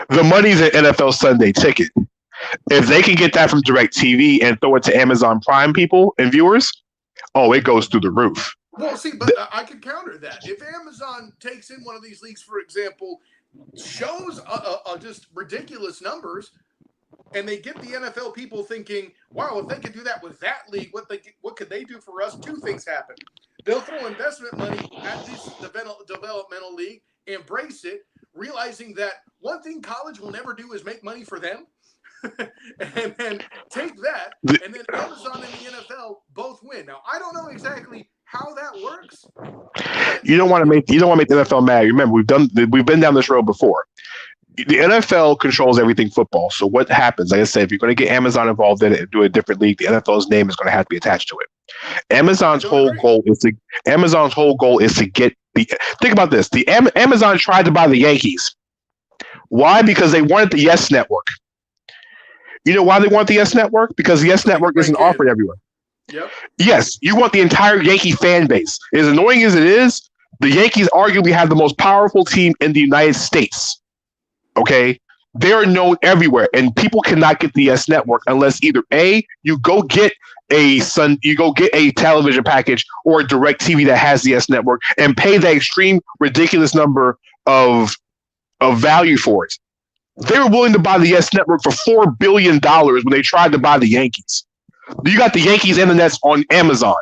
The money's an NFL Sunday Ticket. If they can get that from DirecTV and throw it to Amazon Prime people and viewers, it goes through the roof. Well, see, but I can counter that. If Amazon takes in one of these leagues, for example, shows just ridiculous numbers, and they get the NFL people thinking, wow, if they could do that with that league, what could they do for us? Two things happen. They'll throw investment money at this developmental league, embrace it, realizing that one thing college will never do is make money for them. And then take that, and then Amazon and the NFL both win. Now, I don't know exactly how that works. You don't want to make the NFL mad. Remember, we've been down this road before. The NFL controls everything football. So what happens? Like I said, if you're going to get Amazon involved in it and do a different league, the NFL's name is going to have to be attached to it. Amazon's whole goal is to get the. Think about this: Amazon tried to buy the Yankees. Why? Because they wanted the Yes Network. You know why they want the Yes Network? Because the Yes Network isn't offered everywhere. Yep. Yes, you want the entire Yankee fan base. As annoying as it is, the Yankees arguably have the most powerful team in the United States. Okay? They're known everywhere, and people cannot get the Yes Network unless either A, you go get a television package or a DirecTV that has the Yes Network and pay the extreme ridiculous number of value for it. They were willing to buy the Yes Network for $4 billion when they tried to buy the Yankees. You got the Yankees and the Nets on Amazon.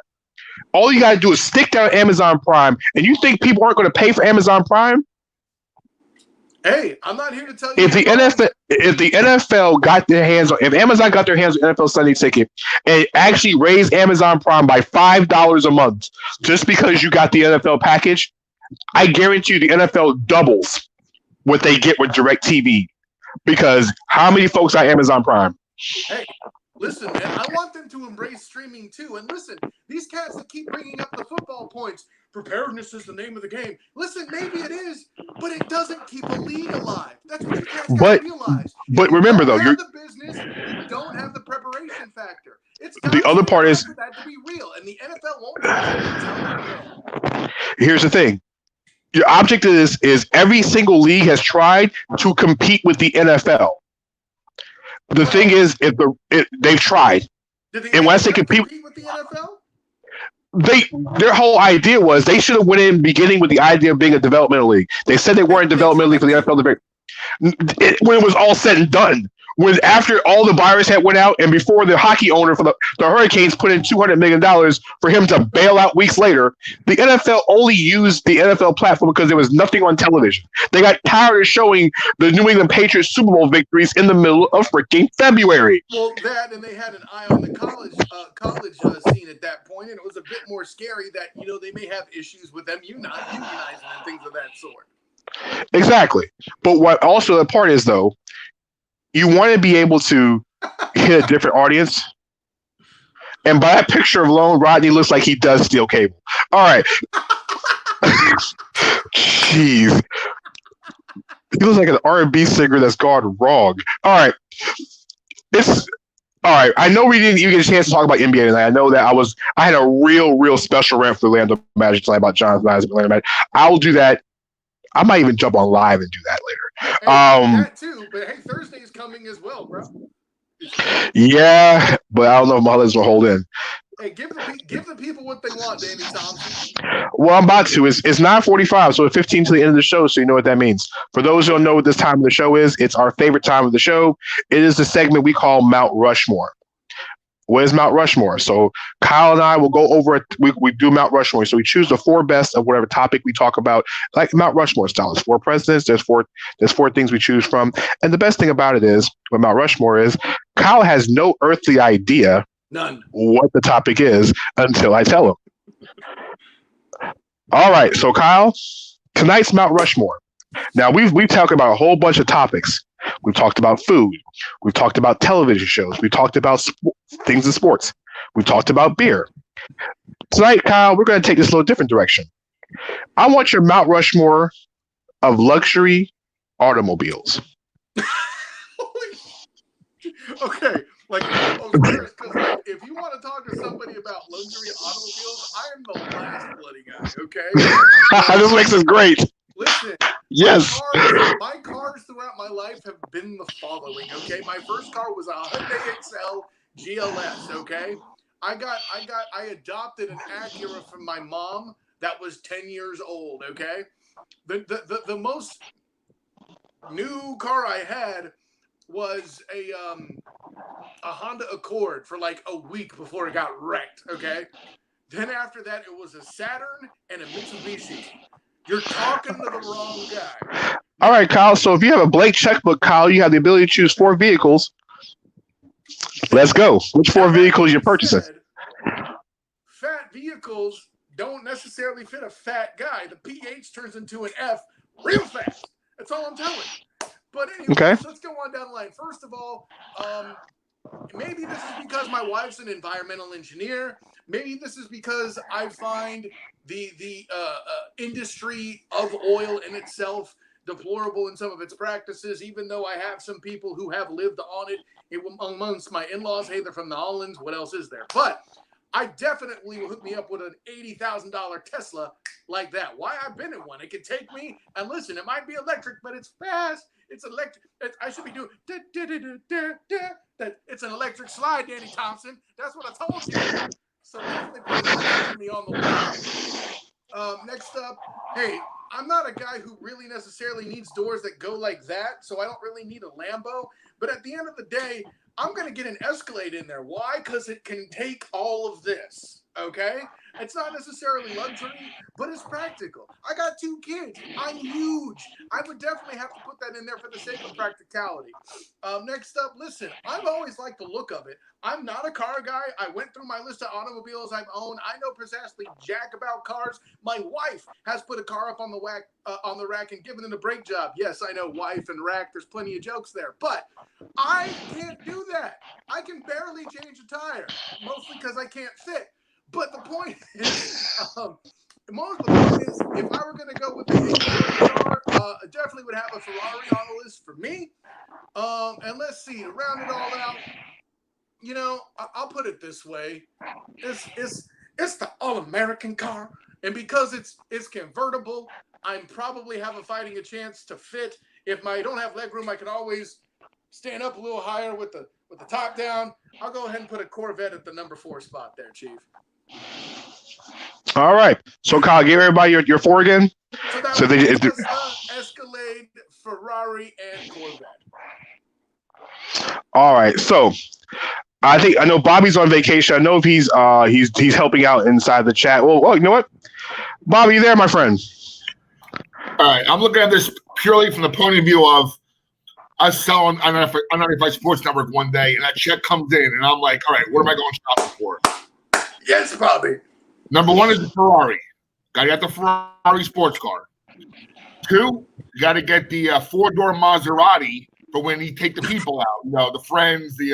All you got to do is stick down Amazon Prime, and you think people aren't going to pay for Amazon Prime? Hey, I'm not here to tell you. If Amazon got their hands on NFL Sunday Ticket and actually raised Amazon Prime by $5 a month just because you got the NFL package, I guarantee you the NFL doubles what they get with DirecTV. Because how many folks got Amazon Prime? Hey, listen, man, I want them to embrace streaming too. And listen, these cats that keep bringing up the football points, preparedness is the name of the game. Listen, maybe it is, but it doesn't keep a league alive. That's what you cats got to realize. But remember, though, you're the business. You don't have the preparation factor. It's the other part is for that to be real, and the NFL won't. Here's the thing. Your object is every single league has tried to compete with the NFL. The thing is, they've tried, and once they compete with the NFL, their whole idea was they should have went in beginning with the idea of being a developmental league. They said they weren't a developmental league for the NFL. When it was all said and done, when after all the virus had went out and before the hockey owner for the Hurricanes put in $200 million for him to bail out weeks later, the NFL only used the NFL platform because there was nothing on television. They got tired of showing the New England Patriots Super Bowl victories in the middle of freaking February. Well, that, and they had an eye on the college scene at that point, and it was a bit more scary that, they may have issues with them unionizing and things of that sort. Exactly. But what also the part is, though, you want to be able to hit a different audience. And by that picture alone, Rodney looks like he does steal cable. All right. Jeez. He looks like an R&B singer that's gone wrong. All right. All right. I know we didn't even get a chance to talk about NBA tonight. I know that I had a real special rant for the Orlando Magic tonight about Jonathan Isaac and Orlando Magic. I'll do that. I might even jump on live and do that later. That too, but hey, Thursday is coming as well, bro. Yeah, but I don't know if my husband's will hold in. Hey, give the people what they want, Davey Thompson. Well, I'm about to. It's 9:45, so it's 15 to the end of the show, so you know what that means. For those who don't know what this time of the show is, it's our favorite time of the show. It is the segment we call Mount Rushmore. What is Mount Rushmore? So Kyle and I will go over it. We do Mount Rushmore. So we choose the 4 best of whatever topic we talk about, like Mount Rushmore style. There's 4 presidents. There's four things we choose from. And the best thing about it is, what Mount Rushmore is, Kyle has no earthly idea what the topic is until I tell him. All right. So Kyle, tonight's Mount Rushmore. Now we've talked about a whole bunch of topics. We've talked about food. We've talked about television shows. We've talked about things in sports. We've talked about beer. Tonight, Kyle, we're going to take this a little different direction. I want your Mount Rushmore of luxury automobiles. Okay. Because if you want to talk to somebody about luxury automobiles, I am the last bloody guy, okay? This makes us great. Listen, yes. My cars throughout my life have been the following, okay? My first car was a Hyundai Excel GLS, okay? I adopted an Acura from my mom that was 10 years old, okay? The most new car I had was a Honda Accord for like a week before it got wrecked. Okay. Then after that, it was a Saturn and a Mitsubishi. You're talking to the wrong guy. All right, Kyle. So if you have a blank checkbook, Kyle, you have the ability to choose 4 vehicles. Let's go. Which 4 vehicles you're purchasing? Fat vehicles don't necessarily fit a fat guy. The PH turns into an F real fast. That's all I'm telling you. But anyway, okay. Let's go on down the line. First of all, maybe this is because my wife's an environmental engineer. Maybe this is because I find the industry of oil in itself deplorable in some of its practices, even though I have some people who have lived on it amongst my in-laws. Hey, they're from the Hollands. What else is there? But I definitely will hook me up with an $80,000 Tesla like that. Why? I've been in one. It can take me, and listen, it might be electric, but it's fast. It's electric. I should be doing that. It's an electric slide, Danny Thompson. That's what I told you. So definitely put me on the way. Next up, hey, I'm not a guy who really necessarily needs doors that go like that, so I don't really need a Lambo. But at the end of the day, I'm going to get an Escalade in there. Why? Because it can take all of this, okay? It's not necessarily luxury, but it's practical. I got 2 kids. I'm huge. I would definitely have to put that in there for the sake of practicality. Next up, listen, I've always liked the look of it. I'm not a car guy. I went through my list of automobiles I've owned. I know precisely jack about cars. My wife has put a car up on the rack and given it a brake job. Yes, I know, wife and rack. There's plenty of jokes there. But I can't do that. I can barely change a tire, mostly because I can't fit. But the point is, most of the point is, if I were going to go with a car, I definitely would have a Ferrari on the list for me. And let's see, to round it all out, you know, I'll put it this way: it's the all-American car, and because it's convertible, I'm probably have a fighting chance to fit. If I don't have leg room, I can always stand up a little higher with the top down. I'll go ahead and put a Corvette at the number 4 spot there, Chief. All right. So, Kyle, give everybody your 4 again. So they Escalade, Ferrari, and Corvette. All right. So, I know Bobby's on vacation. I know if he's helping out inside the chat. Well, you know what, Bobby, you there, my friend? All right. I'm looking at this purely from the point of view of us selling Untitled Sports Network one day, and that check comes in, and I'm like, all right, what am I going shopping for? Yes, Bobby. Number 1 is the Ferrari. Got to get the Ferrari sports car. 2, you got to get the 4-door Maserati for when you take the people out. You know, the friends, He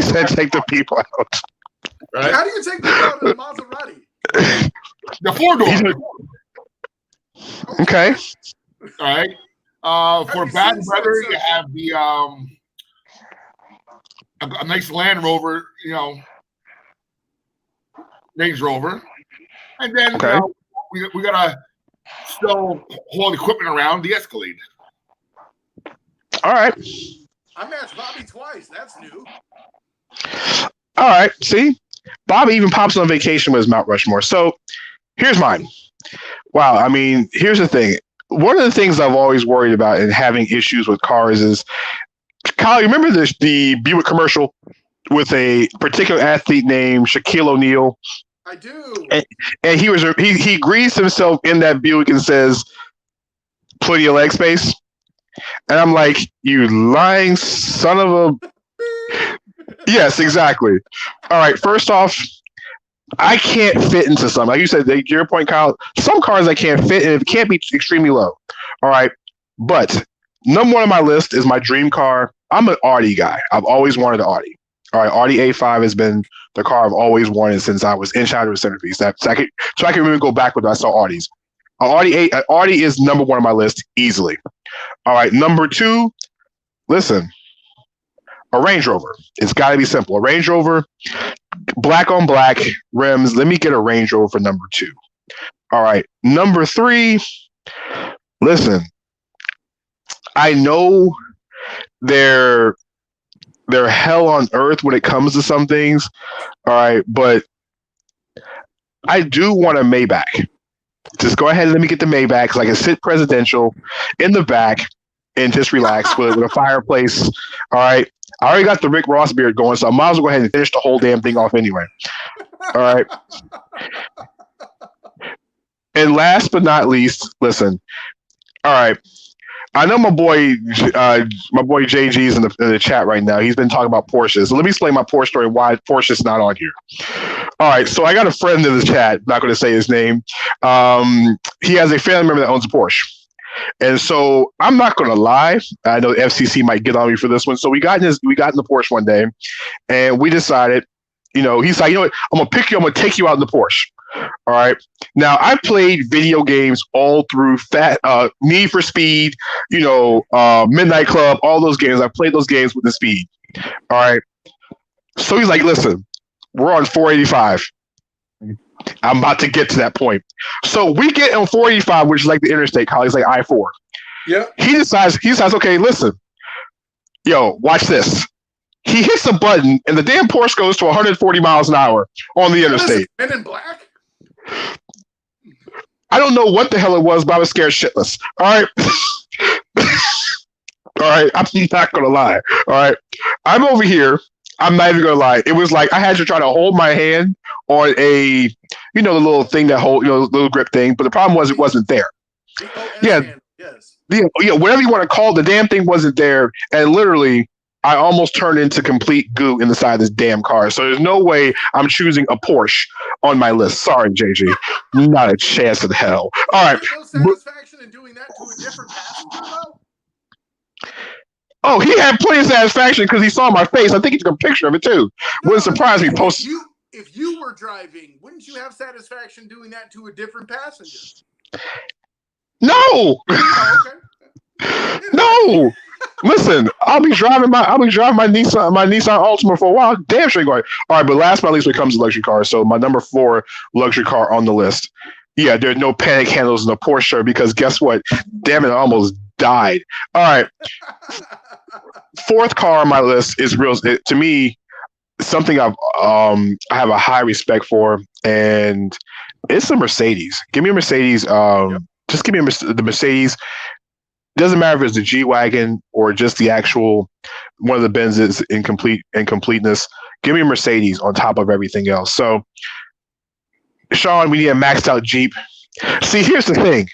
said take the people out. Right? How do you take people out in the Maserati? The 4-door. Okay. All right. For bad weather, you have the a nice Land Rover, you know, Range Rover, and then okay. We gotta still haul equipment around the Escalade. All right. I matched Bobby twice. That's new. All right. See, Bobby even pops on vacation with his Mount Rushmore. So here's mine. Wow. I mean, here's the thing. One of the things I've always worried about in having issues with cars is, Kyle, you remember the Buick commercial with a particular athlete named Shaquille O'Neal? I do. And he greased himself in that Buick and says, plenty of leg space. And I'm like, you lying son of a... Yes, exactly. All right, first off, I can't fit into some. Like you said, your point, Kyle, some cars I can't fit, and it can't be extremely low. All right, but number 1 on my list is my dream car. I'm an Audi guy. I've always wanted an Audi. All right, Audi A5 has been the car I've always wanted since I was in Shadow Centerpiece. So I can even go back when I saw Audis. Audi is number 1 on my list easily. All right, number 2, listen, a Range Rover. It's got to be simple. A Range Rover, black on black rims. Let me get a Range Rover for number 2. All right, number 3, listen, I know they're hell on earth when it comes to some things. All right, but I do want a Maybach. Just go ahead and let me get the Maybach because I can sit presidential in the back. and just relax with a fireplace. All right. I already got the Rick Ross beard going, so I might as well go ahead and finish the whole damn thing off anyway. All right. And last but not least, listen. All right. I know my boy JG's in the chat right now. He's been talking about Porsches. So let me explain my Porsche story and why Porsche's not on here. All right, so I got a friend in the chat. Not going to say his name. He has a family member that owns a Porsche, and so I'm not going to lie. I know the FCC might get on me for this one. So we got in the Porsche one day, and we decided, he's like, what? I'm gonna pick you. I'm gonna take you out in the Porsche. All right. Now I played video games all through Need for Speed, Midnight Club, all those games. I played those games with the speed. All right. So he's like, listen, we're on 485. I'm about to get to that point. So we get on 485, which is like the interstate, colleagues, like I-4. Yeah. He decides, okay, listen, watch this. He hits a button and the damn Porsche goes to 140 miles an hour on the interstate. Men in Black? I don't know what the hell it was, but I was scared shitless. All right. All right. I'm not going to lie. All right. I'm over here. I'm not even going to lie. It was like I had to try to hold my hand on the little thing that hold, the little grip thing. But the problem was it wasn't there. Yeah. Yes. Yeah. Whatever you want to call it, the damn thing wasn't there. And literally, I almost turned into complete goo in the side of this damn car. So there's no way I'm choosing a Porsche on my list. Sorry, JG. Not a chance in hell. All right. There's no satisfaction in doing that to a different passenger, though? Oh, he had plenty of satisfaction because he saw my face. I think he took a picture of it, too. Wouldn't surprise me. If you were driving, wouldn't you have satisfaction doing that to a different passenger? No! Oh, okay. No! Listen, I'll be driving my Nissan Altima for a while. Damn sure going. All right, but last but not least, when it comes to luxury cars, so my number 4 luxury car on the list. Yeah, there's no panic handles in the Porsche because guess what? Damn it, I almost died. All right. 4th car on my list is to me something I have a high respect for, and it's a Mercedes. Give me a Mercedes. Just give me the Mercedes. Doesn't matter if it's the G-Wagon or just the actual one of the Benzes in completeness. Give me a Mercedes on top of everything else. So, Sean, we need a maxed out Jeep. See, here's the thing.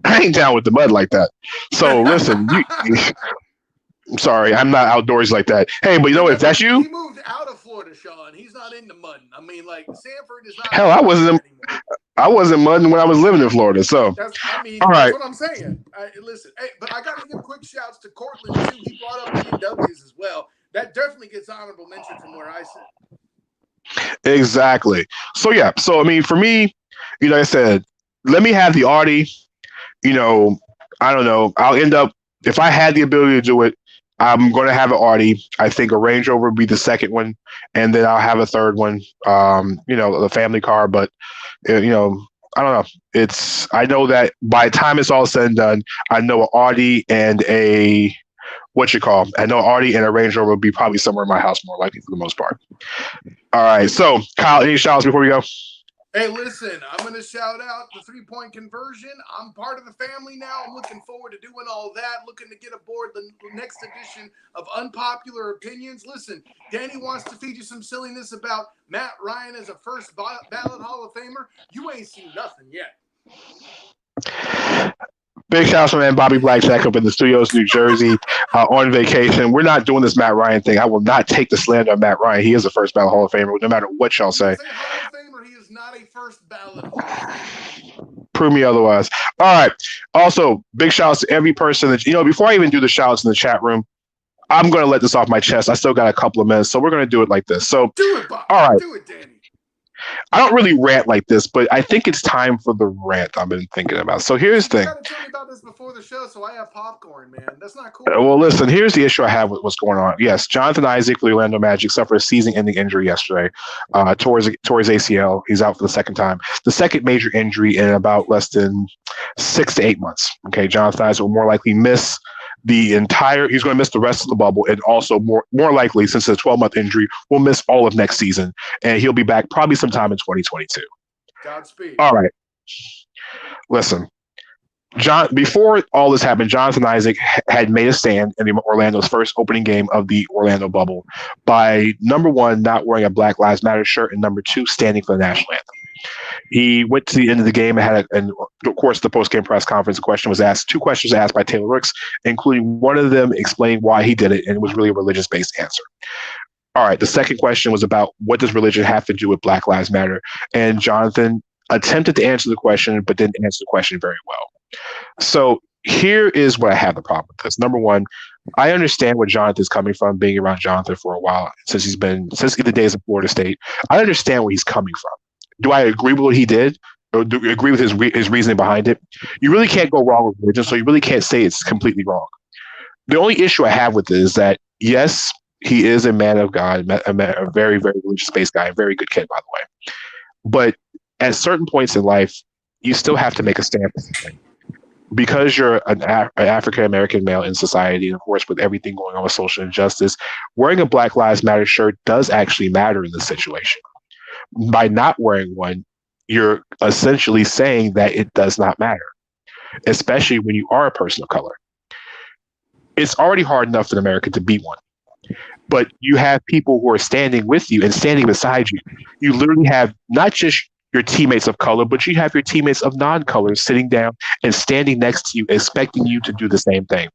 I ain't down with the mud like that. So, listen, I'm sorry, I'm not outdoors like that. Hey, but if that's you. He moved out of Florida, Sean. He's not into mudding. I mean, like, Sanford is not. Hell, I wasn't mudding when I was living in Florida. So, all right. That's what I'm saying. Listen, hey, but I got to give quick shouts to Cortland, too. He brought up BMWs as well. That definitely gets honorable mention from where I sit. Exactly. So, yeah. So, I mean, for me, like I said, let me have the Audi. I don't know. I'll end up, if I had the ability to do it, I'm going to have an Audi. I think a Range Rover would be the second one, and then I'll have a third one. The family car. But I don't know. I know that by the time it's all said and done, I know an Audi and a Audi and a Range Rover would be probably somewhere in my house more likely for the most part. All right. So Kyle, any shouts before we go? Hey, listen, I'm going to shout out the 3-point conversion. I'm part of the family now. I'm looking forward to doing all that, looking to get aboard the next edition of Unpopular Opinions. Listen, Danny wants to feed you some silliness about Matt Ryan as a first ballot Hall of Famer. You ain't seen nothing yet. Big shout out to man Bobby Blackjack up in the studios, New Jersey, on vacation. We're not doing this Matt Ryan thing. I will not take the slander of Matt Ryan. He is the first ballot Hall of Famer, no matter what y'all say. Hall of Famer, he is not a first ballot Hall of Famer. Prove me otherwise. All right. Also, big shout outs to every person that before I even do the shout outs in the chat room, I'm going to let this off my chest. I still got a couple of minutes, so we're going to do it like this. So, do it, Bob. All right. Do it, Danny. I don't really rant like this, but I think it's time for the rant I've been thinking about. So here's the thing. You got to tell me about this before the show, so I have popcorn, man. That's not cool. Well, listen, here's the issue I have with what's going on. Yes, Jonathan Isaac for the Orlando Magic suffered a season-ending injury yesterday. Tore his ACL. He's out for the second time. The second major injury in about less than 6 to 8 months. Okay, Jonathan Isaac will more likely miss he's going to miss the rest of the bubble, and also more likely, since it's a 12-month injury, will miss all of next season, and he'll be back probably sometime in 2022. Godspeed. All right. Listen, Before all this happened, Jonathan Isaac had made a stand in Orlando's first opening game of the Orlando bubble by, number one, not wearing a Black Lives Matter shirt, and number two, standing for the national anthem. He went to the end of the game and of course, the post-game press conference two questions asked by Taylor Rooks, including one of them explained why he did it, and it was really a religious-based answer. All right, the second question was about what does religion have to do with Black Lives Matter? And Jonathan attempted to answer the question, but didn't answer the question very well. So here is what I have the problem with this. Number one, I understand where Jonathan's coming from, being around Jonathan for a while, since the days of Florida State. I understand where he's coming from. Do I agree with what he did? Or do I agree with his reasoning behind it? You really can't go wrong with religion, so you really can't say it's completely wrong. The only issue I have with it is that, yes, he is a man of God, a very, very religious-based guy, a very good kid, by the way. But at certain points in life, you still have to make a stand for something. Because you're an African-American male in society, and of course, with everything going on with social injustice, wearing a Black Lives Matter shirt does actually matter in this situation. By not wearing one, you're essentially saying that it does not matter, especially when you are a person of color. It's already hard enough in America to be one, but you have people who are standing with you and standing beside you. You literally have not just your teammates of color, but you have your teammates of non-color sitting down and standing next to you, expecting you to do the same thing.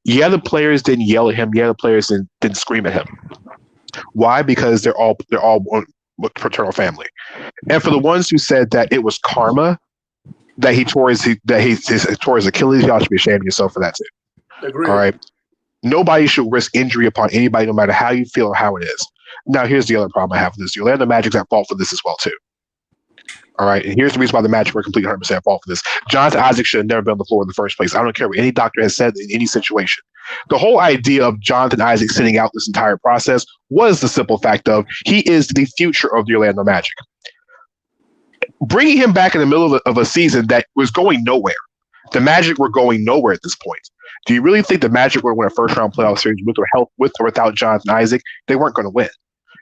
Yeah, the players didn't yell at him. Yeah, the players didn't scream at him. Why? Because they're all one fraternal family. And for the ones who said that it was karma that he tore his Achilles, y'all should be ashamed of yourself for that too. Agreed. All right. Nobody should risk injury upon anybody, no matter how you feel or how it is. Now, here's the other problem I have with this. The Orlando Magic's at fault for this as well too. All right, and here's the reason why the Magic were completely 100% at fault for this. Jonathan Isaac should have never been on the floor in the first place. I don't care what any doctor has said in any situation. The whole idea of Jonathan Isaac sitting out this entire process was the simple fact of he is the future of the Orlando Magic. Bringing him back in the middle of a season that was going nowhere. The Magic were going nowhere at this point. Do you really think the Magic were going to win a first-round playoff series with or without Jonathan Isaac? They weren't going to win.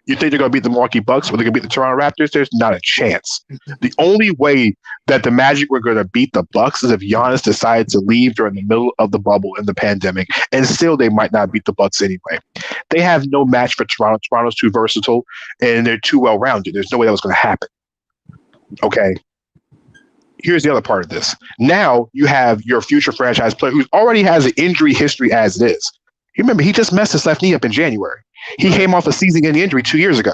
You think they're going to beat the Milwaukee Bucks or they're going to beat the Toronto Raptors? There's not a chance. The only way that the Magic were going to beat the Bucks is if Giannis decided to leave during the middle of the bubble in the pandemic, and still they might not beat the Bucks anyway. They have no match for Toronto. Toronto's too versatile, and they're too well-rounded. There's no way that was going to happen. Okay. Here's the other part of this. Now you have your future franchise player who already has an injury history as it is. You remember, he just messed his left knee up in January. He came off a season-ending injury 2 years ago.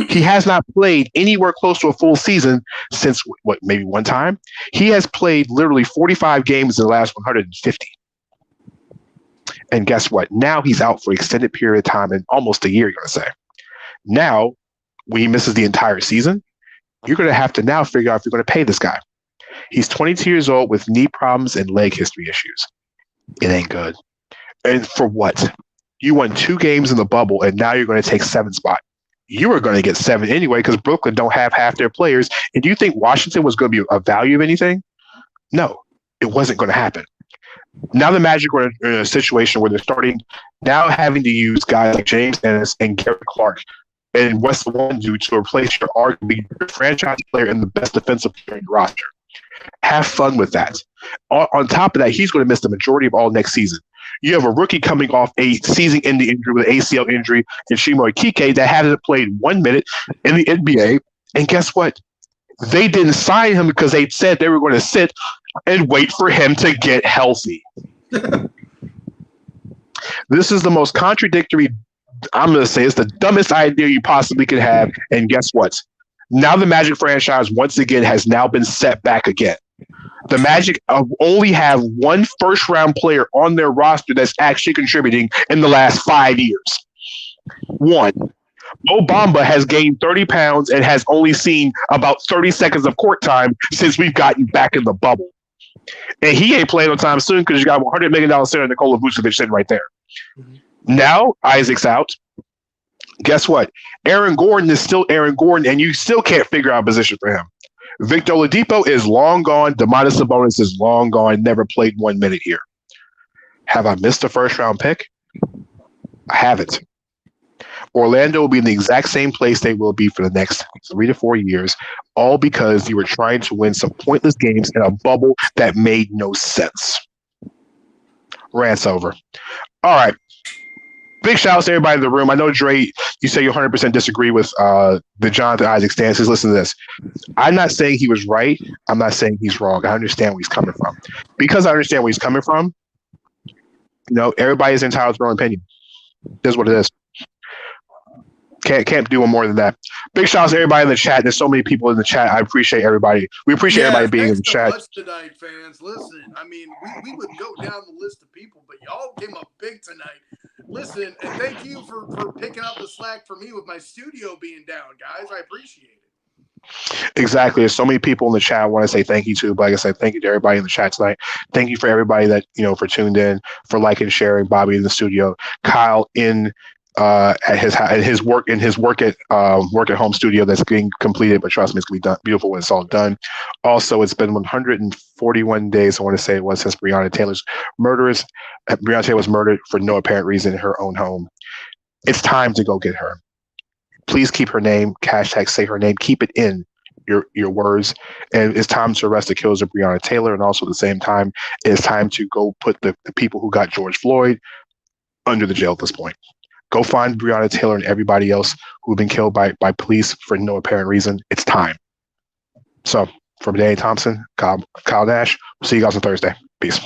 He has not played anywhere close to a full season since, maybe one time? He has played literally 45 games in the last 150. And guess what? Now he's out for an extended period of time, in almost a year, you're going to say. Now, when he misses the entire season, you're going to have to now figure out if you're going to pay this guy. He's 22 years old with knee problems and leg history issues. It ain't good. And for what? You won 2 games in the bubble, and now you're going to take 7th spot. You were going to get 7 anyway because Brooklyn don't have half their players. And do you think Washington was going to be a value of anything? No, it wasn't going to happen. Now the Magic are in a situation where they're starting now having to use guys like James Ennis and Gary Clark and Wes Iwundu to replace your arguably franchise player and the best defensive player in your roster. Have fun with that. On top of that, he's going to miss the majority of all next season. You have a rookie coming off a season-ending injury with an ACL injury in Chimo Ikike that hasn't played 1 minute in the NBA. And guess what? They didn't sign him because they said they were going to sit and wait for him to get healthy. This is the most contradictory, I'm going to say it's the dumbest idea you possibly could have. And guess what? Now the Magic franchise, once again, has now been set back again. The Magic only have one first-round player on their roster that's actually contributing in the last 5 years. One. Mo Bamba has gained 30 pounds and has only seen about 30 seconds of court time since we've gotten back in the bubble. And he ain't playing no time soon because you got a $100 million center Nikola Vucevic sitting right there. Mm-hmm. Now Isaac's out. Guess what? Aaron Gordon is still Aaron Gordon, and you still can't figure out a position for him. Victor Oladipo is long gone. Domantas Sabonis is long gone. Never played 1 minute here. Have I missed a first-round pick? I haven't. Orlando will be in the exact same place they will be for the next 3 to 4 years, all because you were trying to win some pointless games in a bubble that made no sense. Rant's over. All right. Big shout out to everybody in the room. I know, Dre, you say you 100% disagree with the Jonathan Isaac stances. Listen to this. I'm not saying he was right. I'm not saying he's wrong. I understand where he's coming from. Because I understand where he's coming from, everybody is entitled to their own opinion. That's what it is. Can't do more than that. Big shout out to everybody in the chat. There's so many people in the chat. I appreciate everybody. We appreciate everybody being in the chat. Thanks so much tonight, fans. Listen, I mean, we would go down the list of people, but y'all came up big tonight. Listen, and thank you for picking up the slack for me with my studio being down, guys. I appreciate it. Exactly. There's so many people in the chat I want to say thank you to. But like I said, thank you to everybody in the chat tonight. Thank you for everybody that, for tuned in, for liking, sharing. Bobby in the studio, Kyle in at his work at home studio that's being completed, but trust me, it's gonna be done beautiful when it's all done. Also, it's been 141 days, I want to say it was, since Breonna Taylor's murderers. Breonna Taylor was murdered for no apparent reason in her own home. It's time to go get her. Please keep her name. Hashtag say her name. Keep it in your words. And it's time to arrest the killers of Breonna Taylor. And also at the same time, it's time to go put the people who got George Floyd under the jail at this point. Go find Breonna Taylor and everybody else who've been killed by police for no apparent reason. It's time. So, from Danny Thompson, Kyle Nash, we'll see you guys on Thursday. Peace.